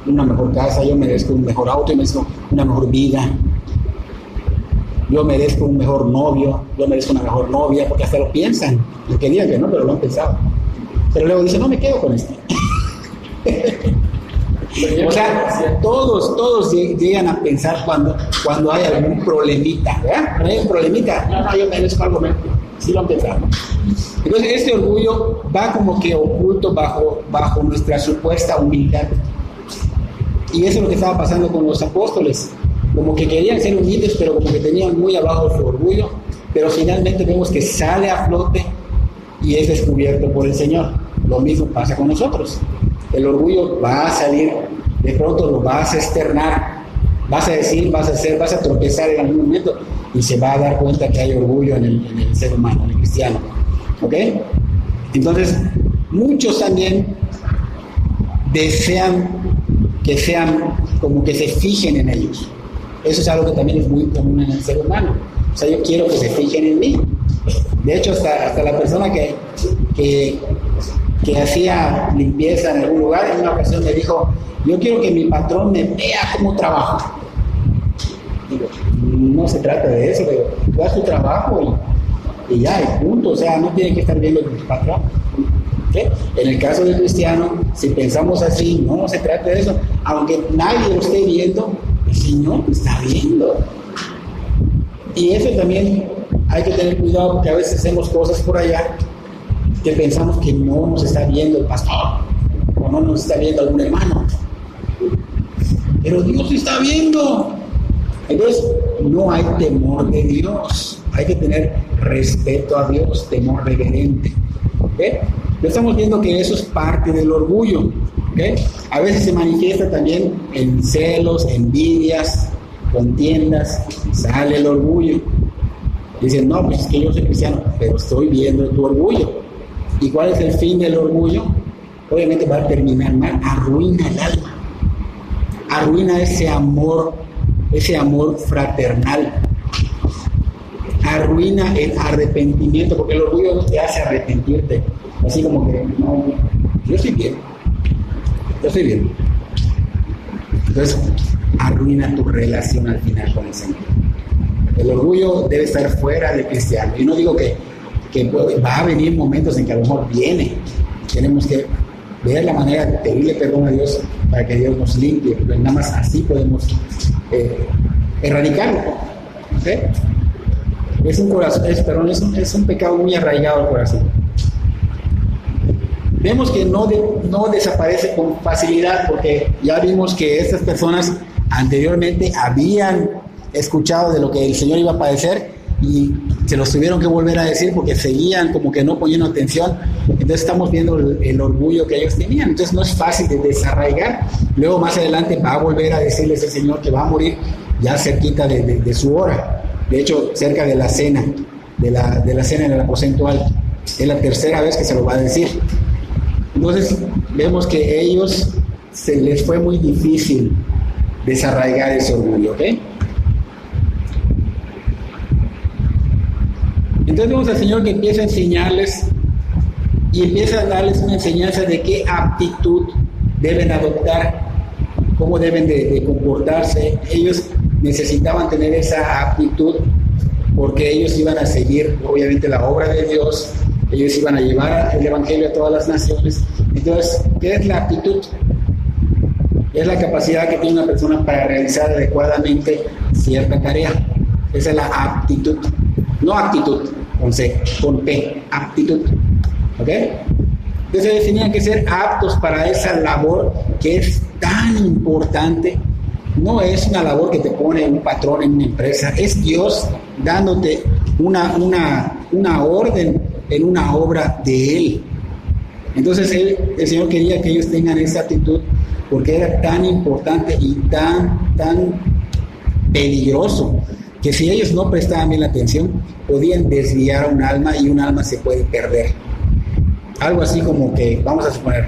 S1: una mejor casa, yo merezco un mejor auto, yo merezco una mejor vida, yo merezco un mejor novio, yo merezco una mejor novia, porque hasta lo piensan, lo que digan que no, pero lo han pensado. Pero luego dicen, no me quedo con esto. O sea, todos llegan a pensar cuando hay algún problemita, ¿verdad? Cuando hay un problemita, no, yo merezco algo mejor. Sí lo han pensado. Entonces, este orgullo va como que oculto bajo nuestra supuesta humildad. Y eso es lo que estaba pasando con los apóstoles. Como que querían ser humildes, pero como que tenían muy abajo su orgullo. Pero finalmente vemos que sale a flote y es descubierto por el Señor. Lo mismo pasa con nosotros. El orgullo va a salir, de pronto lo vas a externar, vas a decir, vas a hacer, vas a tropezar en algún momento y se va a dar cuenta que hay orgullo en el ser humano, en el cristiano. ¿Ok? Entonces, muchos también desean que sean, como que se fijen en ellos. Eso es algo que también es muy común en el ser humano. O sea, yo quiero que se fijen en mí. De hecho, hasta la persona que hacía limpieza en algún lugar, en una ocasión me dijo, yo quiero que mi patrón me vea cómo trabajo. Digo, no se trata de eso, pero tú haz tu trabajo y ya, y punto. O sea, no tiene que estar viendo tu patrón. ¿Okay? En el caso del cristiano, si pensamos así, no se trata de eso. Aunque nadie lo esté viendo, el Señor lo está viendo. Y eso también hay que tener cuidado, porque a veces hacemos cosas por allá que pensamos que no nos está viendo el pastor o no nos está viendo algún hermano, pero Dios está viendo. Entonces no hay temor de Dios, hay que tener respeto a Dios, temor reverente. ¿Okay? Ya estamos viendo que eso es parte del orgullo. ¿Okay? A veces se manifiesta también en celos, envidias, contiendas, sale el orgullo. Dicen, no, pues es que yo soy cristiano, pero estoy viendo tu orgullo. ¿Y cuál es el fin del orgullo? Obviamente va a terminar mal, arruina el alma, arruina ese amor fraternal, arruina el arrepentimiento, porque el orgullo no te hace arrepentirte, así como que, no, yo estoy bien. Entonces, arruina tu relación al final con el Señor. El orgullo debe estar fuera del cristiano. Yo no digo que va a venir momentos en que a lo mejor viene. Tenemos que ver la manera de pedirle perdón a Dios para que Dios nos limpie, porque nada más así podemos erradicarlo. ¿Okay? Es un corazón, es un pecado muy arraigado al corazón. Vemos que no desaparece con facilidad, porque ya vimos que estas personas anteriormente habían escuchado de lo que el Señor iba a padecer y se los tuvieron que volver a decir porque seguían como que no poniendo atención. Entonces estamos viendo el orgullo que ellos tenían. Entonces no es fácil de desarraigar. Luego más adelante va a volver a decirles el Señor que va a morir ya cerquita de su hora. De hecho, cerca de la cena, de la cena en el aposento alto. Es la tercera vez que se lo va a decir. Entonces vemos que a ellos se les fue muy difícil desarraigar ese orgullo, ¿ok? Entonces vemos al Señor que empieza a enseñarles y empieza a darles una enseñanza de qué aptitud deben adoptar, cómo deben de comportarse. Ellos necesitaban tener esa aptitud porque ellos iban a seguir obviamente la obra de Dios, ellos iban a llevar el Evangelio a todas las naciones. Entonces, ¿qué es la aptitud? Es la capacidad que tiene una persona para realizar adecuadamente cierta tarea. Esa es la aptitud. No actitud, con C, con P, aptitud. ¿Ok? Entonces ellos tenían que ser aptos para esa labor que es tan importante. No es una labor que te pone un patrón en una empresa, es Dios dándote una orden en una obra de Él. Entonces el Señor quería que ellos tengan esa actitud porque era tan importante y tan peligroso que si ellos no prestaban bien la atención podían desviar a un alma y un alma se puede perder. Algo así como que, vamos a suponer,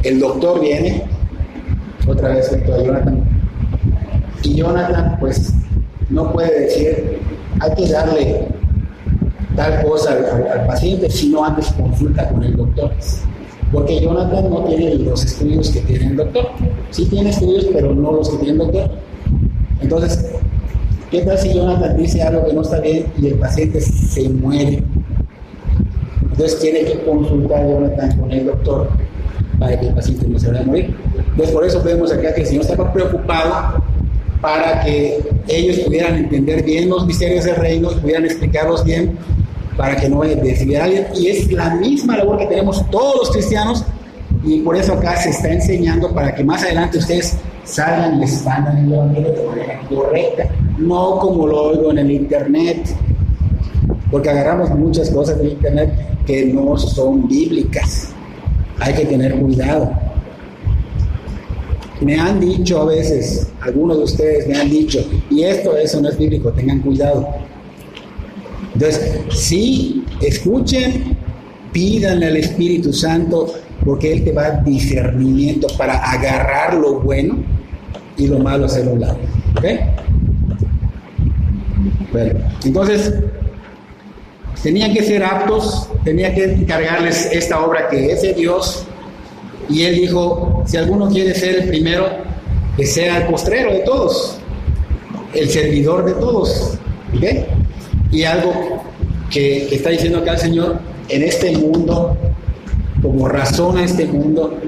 S1: el doctor viene, otra vez junto a Jonathan, y Jonathan pues no puede decir hay que darle tal cosa al paciente si no antes consulta con el doctor, porque Jonathan no tiene los estudios que tiene el doctor. Sí tiene estudios, pero no los que tiene el doctor. Entonces, ¿qué tal si Jonathan dice algo que no está bien y el paciente se muere? Entonces tiene que consultar a Jonathan con el doctor para que el paciente no se vaya a morir. Entonces por eso vemos acá que el Señor estaba preocupado para que ellos pudieran entender bien los misterios del reino, pudieran explicarlos bien, para que no vaya a desviar a alguien. Y es la misma labor que tenemos todos los cristianos, y por eso acá se está enseñando para que más adelante ustedes salgan y expandan el evangelio de manera correcta, no como lo oigo en el internet, porque agarramos muchas cosas del internet que no son bíblicas. Hay que tener cuidado. Me han dicho a veces, algunos de ustedes me han dicho, y eso no es bíblico, tengan cuidado. Entonces, sí, escuchen, pídanle al Espíritu Santo, porque Él te va a dar discernimiento para agarrar lo bueno y lo malo hacerlo a un lado. ¿Ok? Bueno, entonces, tenían que ser aptos, tenía que encargarles esta obra que es de Dios, y Él dijo, si alguno quiere ser el primero, que sea el postrero de todos, el servidor de todos. ¿Ok? Y algo que está diciendo acá el Señor, en este mundo, como razona este mundo,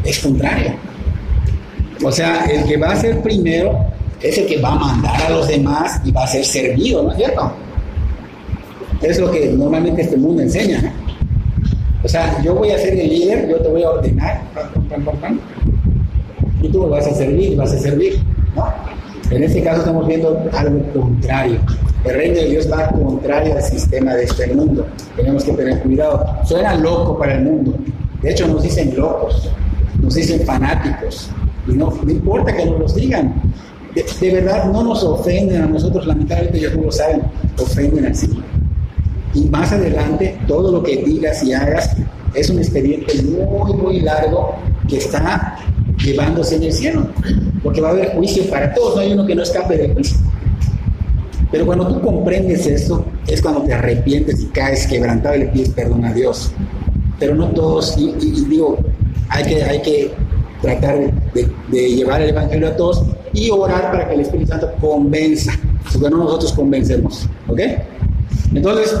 S1: es contrario. O sea, el que va a ser primero es el que va a mandar a los demás y va a ser servido, ¿no es cierto? Es lo que normalmente este mundo enseña, ¿no? O sea, yo voy a ser el líder, yo te voy a ordenar, y tú me vas a servir, ¿no? En este caso estamos viendo algo contrario. El reino de Dios va contrario al sistema de este mundo. Tenemos que tener cuidado. Suena loco para el mundo. De hecho, nos dicen locos, nos dicen fanáticos. Y no importa que nos los digan. De verdad, no nos ofenden a nosotros. Lamentablemente ellos no lo saben. Ofenden al Señor. Y más adelante, todo lo que digas y hagas es un expediente muy, muy largo que está llevándose en el cielo. Porque va a haber juicio para todos. No hay uno que no escape del juicio. Pero cuando tú comprendes esto, es cuando te arrepientes y caes quebrantado y le pides perdón a Dios. Pero no todos, y digo, hay que tratar de llevar el evangelio a todos, y orar para que el Espíritu Santo convenza, porque no nosotros convencemos, ¿ok? Entonces,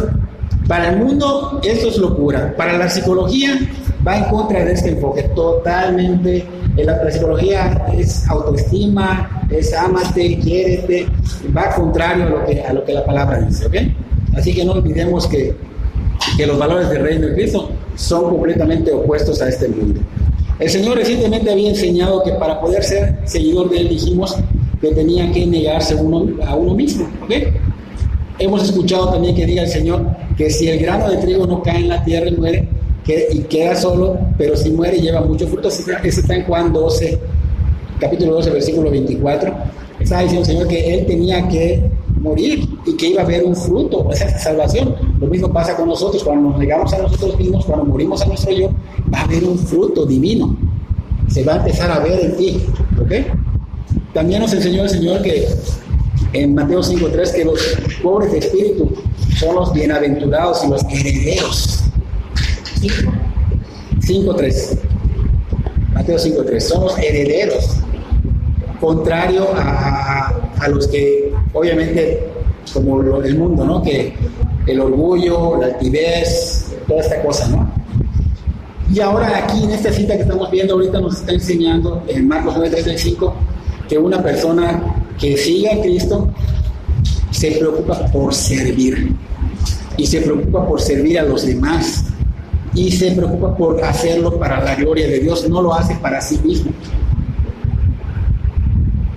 S1: para el mundo esto es locura. Para la psicología va en contra de este enfoque totalmente. La psicología es autoestima, es ámate, quiérete, va contrario a lo que la palabra dice, ¿ok? Así que no olvidemos que los valores del reino de Cristo son completamente opuestos a este mundo. El Señor recientemente había enseñado que para poder ser seguidor de Él, dijimos que tenía que negarse a uno mismo, ¿ok? Hemos escuchado también que diga el Señor que si el grano de trigo no cae en la tierra y muere, y queda solo, pero si muere lleva mucho fruto. Ese está en Juan 12, capítulo 12, versículo 24. Estaba diciendo el Señor que Él tenía que morir y que iba a haber un fruto, esa es la salvación. Lo mismo pasa con nosotros, cuando nos negamos a nosotros mismos, cuando morimos a nuestro yo, va a haber un fruto divino, se va a empezar a ver en ti, ¿ok? También nos enseñó el Señor que en Mateo 5.3 que los pobres de espíritu son los bienaventurados y los herederos. 5.3, Mateo 5.3, son los herederos, contrario a los que obviamente como el mundo, ¿no? Que el orgullo, la altivez, toda esta cosa, ¿no? Y ahora aquí en esta cita que estamos viendo ahorita nos está enseñando en Marcos 9:35 que una persona que sigue a Cristo se preocupa por servir y se preocupa por servir a los demás y se preocupa por hacerlo para la gloria de Dios, no lo hace para sí mismo.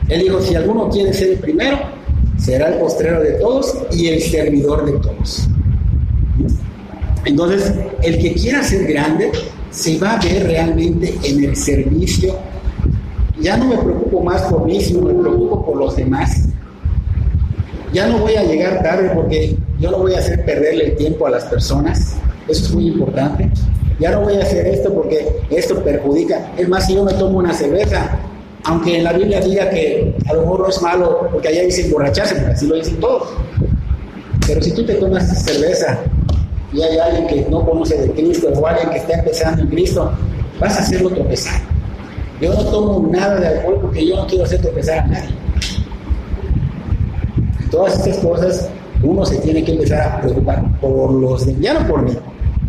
S1: Él dijo, si alguno quiere ser el primero, será el postrero de todos y el servidor de todos. Entonces, el que quiera ser grande se va a ver realmente en el servicio. Ya no me preocupo más por mí, sino me preocupo por los demás. Ya no voy a llegar tarde porque yo no voy a hacer perderle el tiempo a las personas. Eso es muy importante. Ya no voy a hacer esto porque esto perjudica. Es más, si yo me tomo una cerveza, aunque en la Biblia diga que a lo mejor no es malo, porque allá dice emborracharse, porque así lo dicen todos. Pero si tú te tomas cerveza y hay alguien que no conoce de Cristo o alguien que está empezando en Cristo, vas a hacerlo tropezar. Yo no tomo nada de alcohol porque yo no quiero hacer tropezar a nadie. Todas estas cosas uno se tiene que empezar a preocupar por los demás, ya no por mí.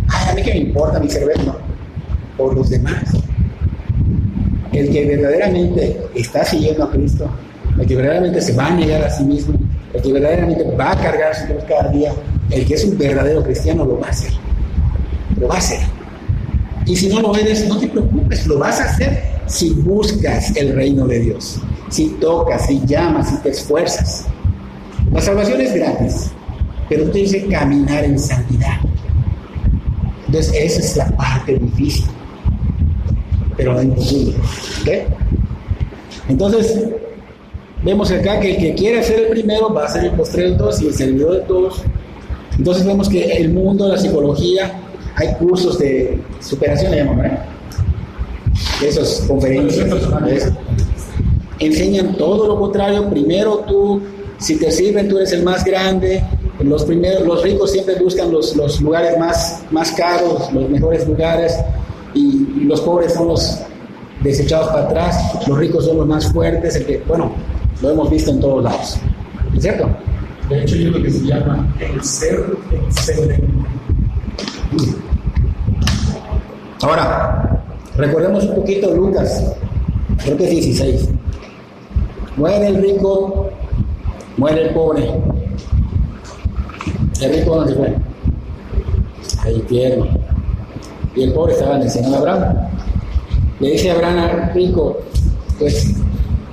S1: Ay, a mí que me importa mi cerveza, no, por los demás. El que verdaderamente está siguiendo a Cristo, el que verdaderamente se va a negar a sí mismo, el que verdaderamente va a cargar su cruz cada día, el que es un verdadero cristiano lo va a hacer. Lo va a hacer. Y si no lo eres, no te preocupes, lo vas a hacer si buscas el reino de Dios, si tocas, si llamas, si te esfuerzas. La salvación es gratis, pero tú tienes que caminar en santidad. Entonces esa es la parte difícil, pero no imposible. ¿Okay? Entonces vemos acá que el que quiere ser el primero va a ser el postrero de todos y el servidor de todos. Entonces vemos que el mundo, la psicología, hay cursos de superación, le llaman, ¿verdad? Esas conferencias, enseñan todo lo contrario. Primero tú, si te sirven, tú eres el más grande. Los ricos siempre buscan los lugares más caros, los mejores lugares, y los pobres son los desechados para atrás. Los ricos son los más fuertes, lo hemos visto en todos lados, ¿es cierto?
S2: De hecho, hay lo que se llama el ser excelente.
S1: Ahora, recordemos un poquito Lucas, creo que es 16. Muere el rico, muere el pobre. El rico, ¿dónde se fue? Al infierno. Y el pobre estaba en el seno de Abraham. Le dice a Abraham al rico, pues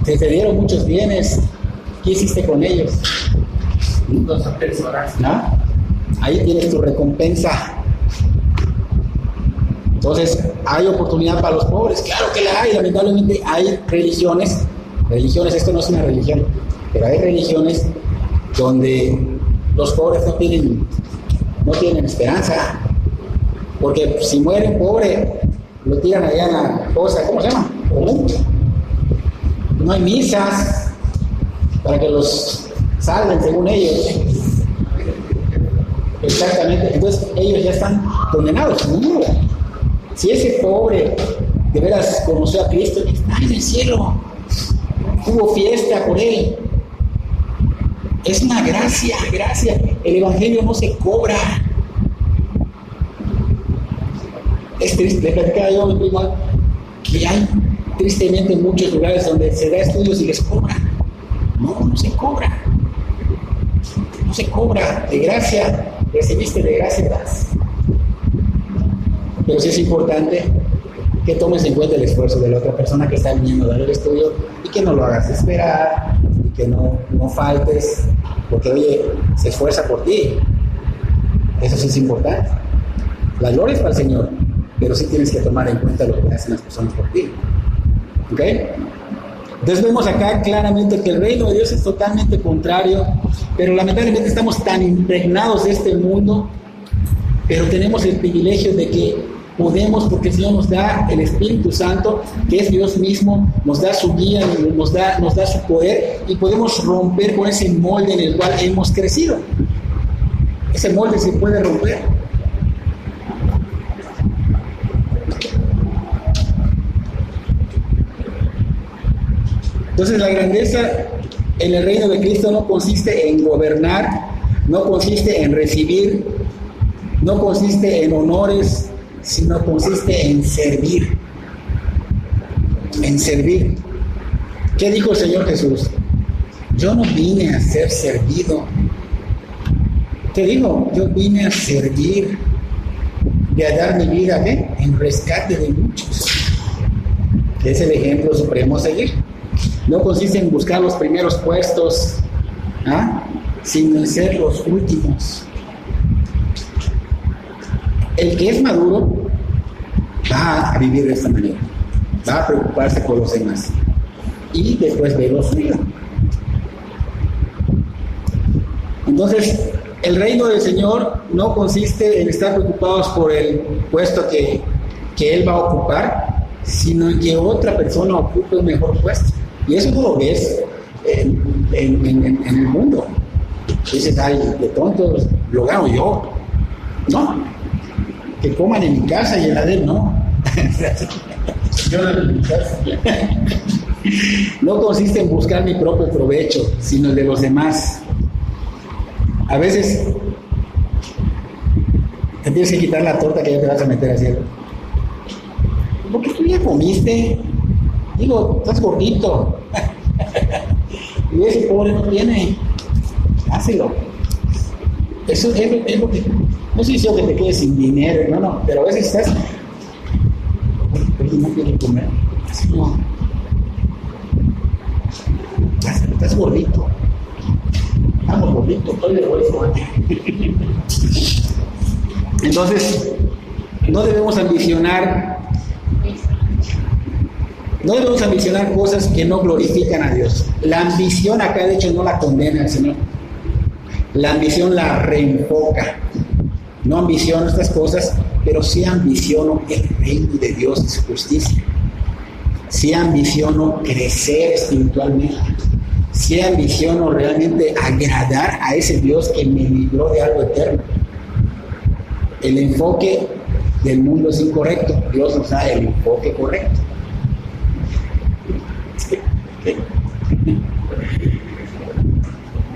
S1: te dieron muchos bienes, ¿qué hiciste con ellos?
S2: Los atesoraste.
S1: ¿No? Ahí tienes tu recompensa. Entonces, ¿hay oportunidad para los pobres? Claro que la hay. Lamentablemente hay religiones, esto no es una religión, pero hay religiones donde los pobres no tienen esperanza. Porque si muere un pobre, lo tiran allá en la cosa, ¿cómo se llama? No hay misas para que los salven según ellos. Exactamente. Entonces, ellos ya están condenados. No. Si ese pobre de veras conoció a Cristo, está en el cielo. hubo fiesta por él. Es una gracia. El evangelio no se cobra. Es triste, le platicaba yo a mi primo que hay tristemente muchos lugares donde se da estudios y les cobran. No se cobra. No se cobra. De gracia, recibiste, de gracia das. Pero sí es importante que tomes en cuenta el esfuerzo de la otra persona que está viniendo a dar el estudio y que no lo hagas esperar y que no faltes, porque oye, se esfuerza por ti. Eso sí es importante. La gloria es para el Señor, pero sí tienes que tomar en cuenta lo que hacen las personas por ti. ¿Ok? Entonces vemos acá claramente que el reino de Dios es totalmente contrario, pero lamentablemente estamos tan impregnados de este mundo, pero tenemos el privilegio de que podemos, porque el Señor nos da el Espíritu Santo, que es Dios mismo, nos da su guía, nos da su poder, y podemos romper con ese molde en el cual hemos crecido. Ese molde se puede romper. Entonces la grandeza en el reino de Cristo no consiste en gobernar, no consiste en recibir, no consiste en honores, sino consiste en servir. En servir. ¿Qué dijo el Señor Jesús? Yo no vine a ser servido. ¿Qué dijo? Yo vine a servir y a dar mi vida, ¿qué? En rescate de muchos. Es el ejemplo supremo a seguir. No consiste en buscar los primeros puestos, sino en ser los últimos. El que es maduro va a vivir de esta manera, va a preocuparse por los demás y después ve lo suyo. Entonces, el reino del Señor no consiste en estar preocupados por el puesto que Él va a ocupar, sino en que otra persona ocupe un mejor puesto. Y eso no lo ves en el mundo. Dices, ay, de tontos, lo gano yo. No, que coman en mi casa y en la de él no. Yo en mi casa. No consiste en buscar mi propio provecho, sino el de los demás. A veces te tienes que quitar la torta que ya te vas a meter así. Porque tú ya comiste. Digo, estás gordito. Y ese pobre no tiene. Hácelo. Eso es lo que. No estoy diciendo que te quedes sin dinero, no, pero a veces estás. Oye, no quiero comer. Así no. Estás gordito. Estamos gorditos, estoy de hueso. Entonces, no debemos ambicionar cosas que no glorifican a Dios. La ambición acá, de hecho, no la condena el Señor. La ambición la reenfoca. No ambiciono estas cosas, pero sí ambiciono el reino de Dios y su justicia. Sí ambiciono crecer espiritualmente. Sí ambiciono realmente agradar a ese Dios que me libró de algo eterno. El enfoque del mundo es incorrecto. Dios nos da el enfoque correcto.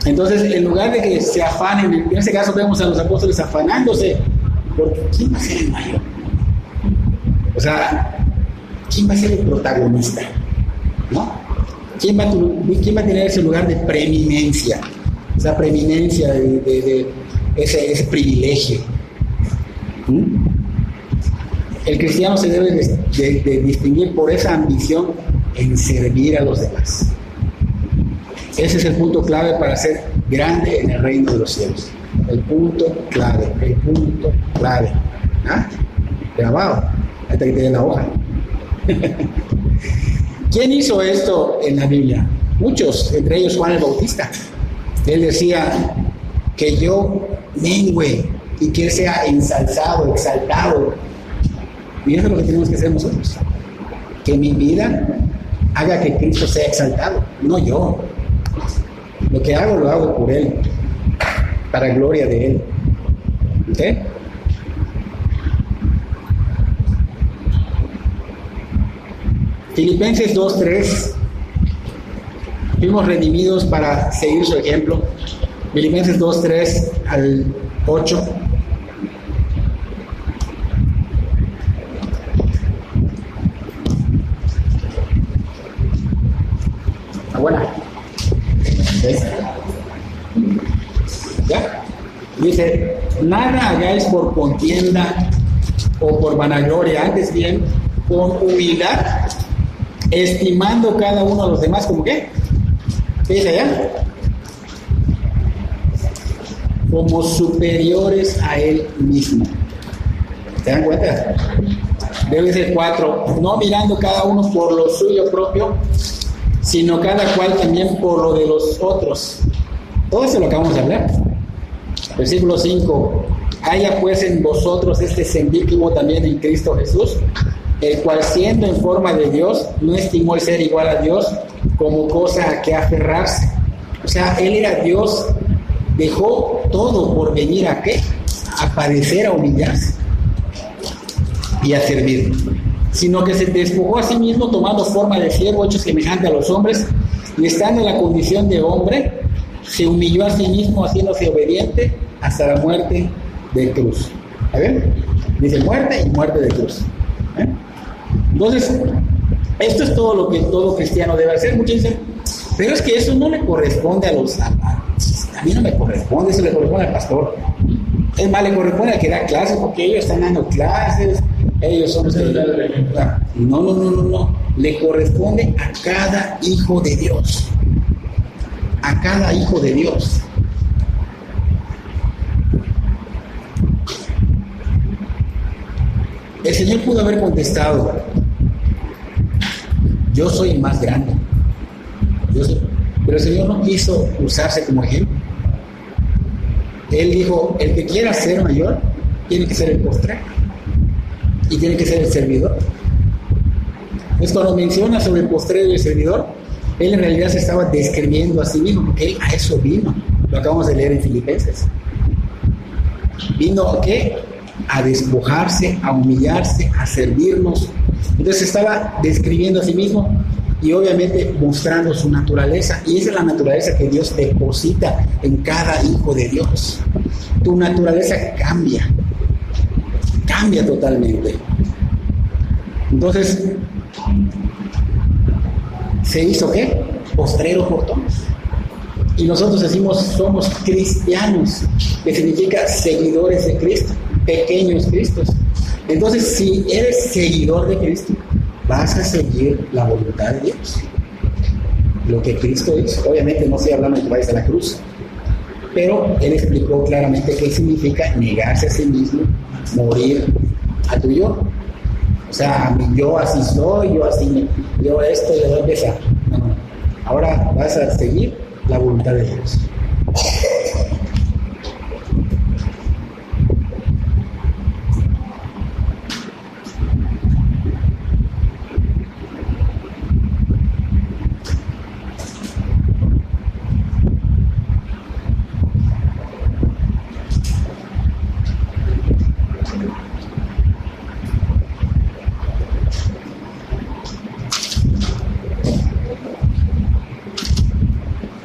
S1: Entonces, en lugar de que se afanen, en este caso vemos a los apóstoles afanándose, porque ¿quién va a ser el mayor? O sea, ¿quién va a ser el protagonista? ¿No? ¿Quién va a tener ese lugar de preeminencia? Esa preeminencia de ese privilegio. El cristiano se debe de distinguir por esa ambición en servir a los demás. Ese es el punto clave para ser grande en el reino de los cielos. El punto clave. Grabado. Hasta que te den la hoja. ¿Quién hizo esto en la Biblia? Muchos, entre ellos Juan el Bautista. Él decía que yo mengüe y que él sea ensalzado, exaltado. Y eso es lo que tenemos que hacer nosotros. Que mi vida haga que Cristo sea exaltado, no yo. Lo que hago, lo hago por Él, para gloria de Él. ¿Ok? Filipenses 2:3 fuimos redimidos para seguir su ejemplo. Filipenses 2:3 al 8. Buena. ¿Ves? ¿Ya? Dice, nada hagáis por contienda o por vanagloria, antes bien, con humildad, estimando cada uno a los demás como qué. ¿Qué dice allá? Como superiores a él mismo. ¿Se dan cuenta? Debe ser 4. No mirando cada uno por lo suyo propio, sino cada cual también por lo de los otros. Todo eso lo acabamos de hablar. Versículo 5. Haya pues en vosotros este sentir que hubo también en Cristo Jesús, el cual siendo en forma de Dios, no estimó el ser igual a Dios como cosa a que aferrarse. O sea, Él era Dios, dejó todo por venir a qué? A padecer, a humillarse y a servir. Sino que se despojó a sí mismo tomando forma de siervo, hecho semejante a los hombres, y estando en la condición de hombre, se humilló a sí mismo, haciéndose obediente hasta la muerte de cruz. ¿A ver? Dice muerte y muerte de cruz. Entonces, esto es todo lo que todo cristiano debe hacer. Muchos dicen, pero es que eso no le corresponde a mí no me corresponde, eso le corresponde al pastor. Es más, le corresponde al que da clases, porque ellos están dando clases, ellos son los que... No. Le corresponde a cada hijo de Dios. A cada hijo de Dios. El Señor pudo haber contestado, yo soy el más grande. Pero el Señor no quiso usarse como ejemplo. Él dijo, el que quiera ser mayor, tiene que ser el postrero. Y tiene que ser el servidor. Entonces, cuando menciona sobre el postrero y el servidor, él en realidad se estaba describiendo a sí mismo, porque él a eso vino. Lo acabamos de leer en Filipenses. Vino ¿a qué? A despojarse, a humillarse, a servirnos. Entonces estaba describiendo a sí mismo y obviamente mostrando su naturaleza. Y esa es la naturaleza que Dios deposita en cada hijo de Dios. Tu naturaleza cambia totalmente. Entonces, ¿se hizo qué? Postrero por todos. Y nosotros decimos, somos cristianos, que significa seguidores de Cristo, pequeños Cristos. Entonces, si eres seguidor de Cristo, vas a seguir la voluntad de Dios. Lo que Cristo hizo. Obviamente no estoy hablando de que vayas a la cruz, pero Él explicó claramente qué significa negarse a sí mismo, morir a tu yo. O sea, yo así soy, yo esto, le doy pesar. No. Ahora vas a seguir la voluntad de Dios.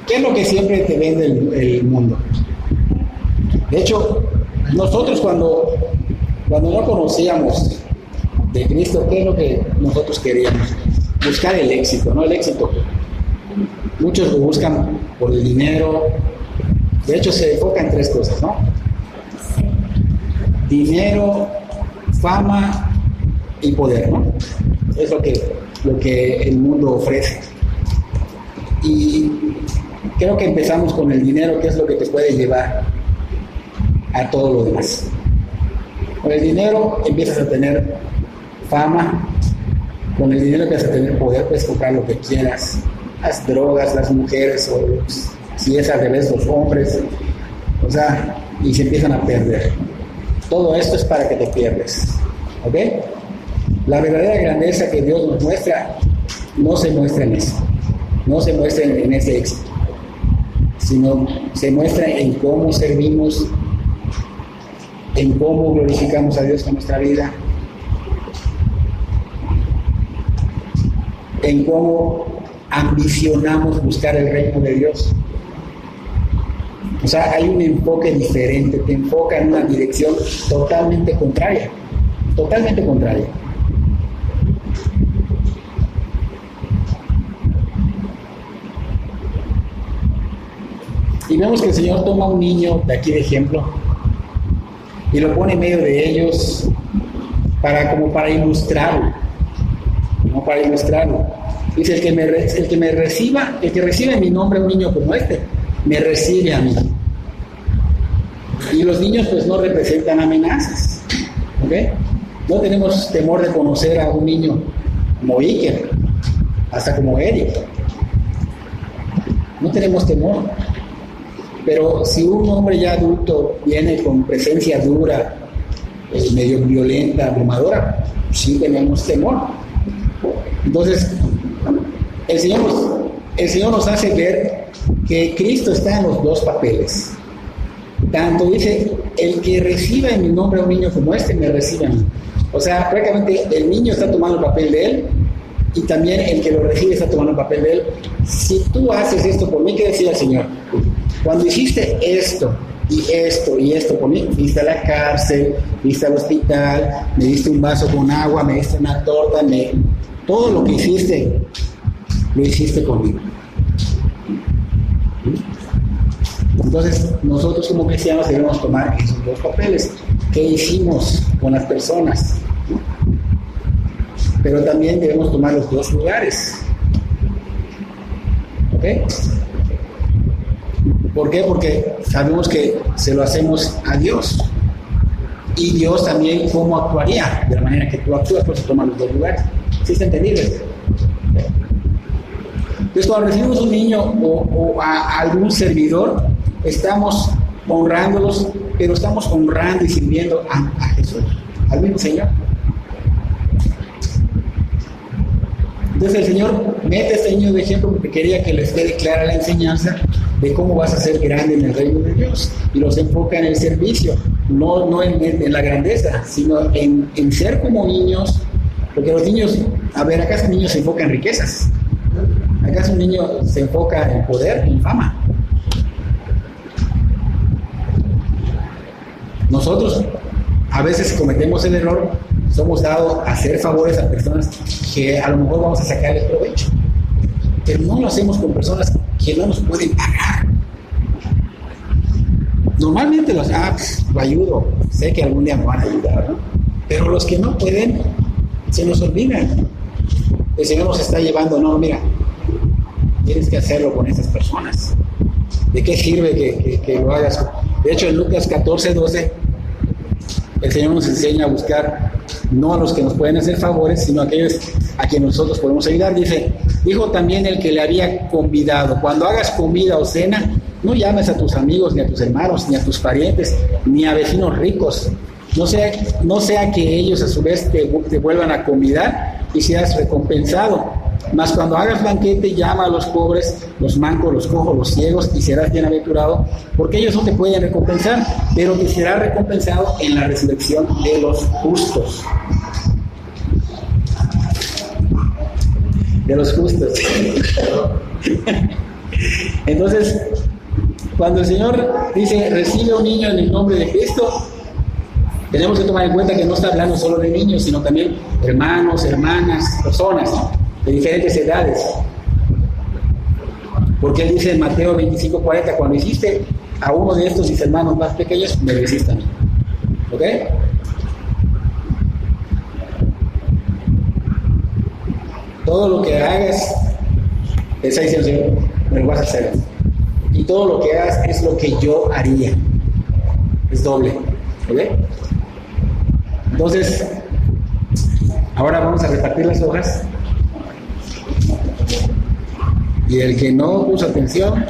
S1: ¿Qué es lo que siempre te vende el mundo? De hecho, nosotros cuando no conocíamos de Cristo, ¿qué es lo que nosotros queríamos? Buscar el éxito, ¿no? El éxito. Muchos lo buscan por el dinero. De hecho, se enfoca en 3 cosas, ¿no? Dinero, fama y poder, ¿no? Es lo que el mundo ofrece. Y creo que empezamos con el dinero, que es lo que te puede llevar a todo lo demás. Con el dinero empiezas a tener fama, con el dinero empiezas a tener poder, puedes comprar lo que quieras, las drogas, las mujeres, o si es al revés, los hombres, o sea, y se empiezan a perder. Todo esto es para que te pierdes, ¿ok? La verdadera grandeza que Dios nos muestra no se muestra en eso, no se muestra en ese éxito, sino se muestra en cómo servimos, en cómo glorificamos a Dios con nuestra vida, en cómo ambicionamos buscar el reino de Dios. O sea, hay un enfoque diferente, te enfoca en una dirección totalmente contraria. Totalmente contraria. Y vemos que el Señor toma a un niño de aquí de ejemplo y lo pone en medio de ellos para ilustrarlo. ¿No? Para ilustrarlo. Dice, el que recibe en mi nombre a un niño como este, me recibe a mí. Y los niños pues no representan amenazas. ¿Ok? No tenemos temor de conocer a un niño como Iker, hasta como Eric. No tenemos temor. Pero si un hombre ya adulto viene con presencia dura, medio violenta, abrumadora, sí tenemos temor. Entonces, el Señor nos hace ver que Cristo está en los dos papeles. Tanto dice, el que reciba en mi nombre a un niño como este, me recibe a mí. O sea, prácticamente el niño está tomando el papel de él y también el que lo recibe está tomando el papel de él. Si tú haces esto por mí, ¿qué decía el Señor? Cuando hiciste esto y esto y esto por mí, viste a la cárcel, viste al hospital, me diste un vaso con agua, me diste una torta, todo lo que hiciste, lo hiciste conmigo. Entonces, nosotros como cristianos debemos tomar esos dos papeles. ¿Qué hicimos con las personas? Pero también debemos tomar los dos lugares. ¿Ok? ¿Por qué? Porque sabemos que se lo hacemos a Dios. Y Dios también cómo actuaría, de la manera que tú actúas, pues se toman los dos lugares. ¿Sí está entendible? Entonces, cuando recibimos un niño o a algún servidor, estamos honrándolos, pero estamos honrando y sirviendo a Jesús, al mismo Señor. Entonces el Señor mete a este niño de ejemplo porque quería que les quede clara la enseñanza de cómo vas a ser grande en el reino de Dios, y los enfoca en el servicio, no en la grandeza, sino en ser como niños, porque los niños, ¿acaso un niño se enfoca en riquezas? ¿Acaso un niño se enfoca en poder, en fama? Nosotros a veces cometemos el error, somos dados a hacer favores a personas que a lo mejor vamos a sacarle provecho, pero no lo hacemos con personas que no nos pueden pagar. Normalmente lo ayudo, sé que algún día me van a ayudar, ¿no? Pero los que no pueden, se nos olvidan. El Señor nos está llevando, no, mira, tienes que hacerlo con esas personas. ¿De qué sirve que lo hagas? De hecho, en Lucas 14:12, el Señor nos enseña a buscar no a los que nos pueden hacer favores, sino a aquellos a quienes nosotros podemos ayudar. Dijo también el que le había convidado: cuando hagas comida o cena, no llames a tus amigos, ni a tus hermanos, ni a tus parientes, ni a vecinos ricos, no sea que ellos a su vez te vuelvan a convidar y seas recompensado. Mas cuando hagas banquete, llama a los pobres, los mancos, los cojos, los ciegos, y serás bienaventurado, porque ellos no te pueden recompensar, pero te será recompensado en la resurrección de los justos. De los justos. Entonces, cuando el Señor dice, recibe a un niño en el nombre de Cristo, tenemos que tomar en cuenta que no está hablando solo de niños, sino también hermanos, hermanas, personas, ¿no?, de diferentes edades. Porque Él dice en Mateo 25:40, cuando hiciste a uno de estos mis hermanos más pequeños, me lo hiciste a mí. ¿Ok? Todo lo que hagas, esa dice el Señor, me lo vas a hacer. Y todo lo que hagas es lo que yo haría. Es doble. ¿Ok? Entonces, ahora vamos a repartir las hojas. Y el que no puso atención,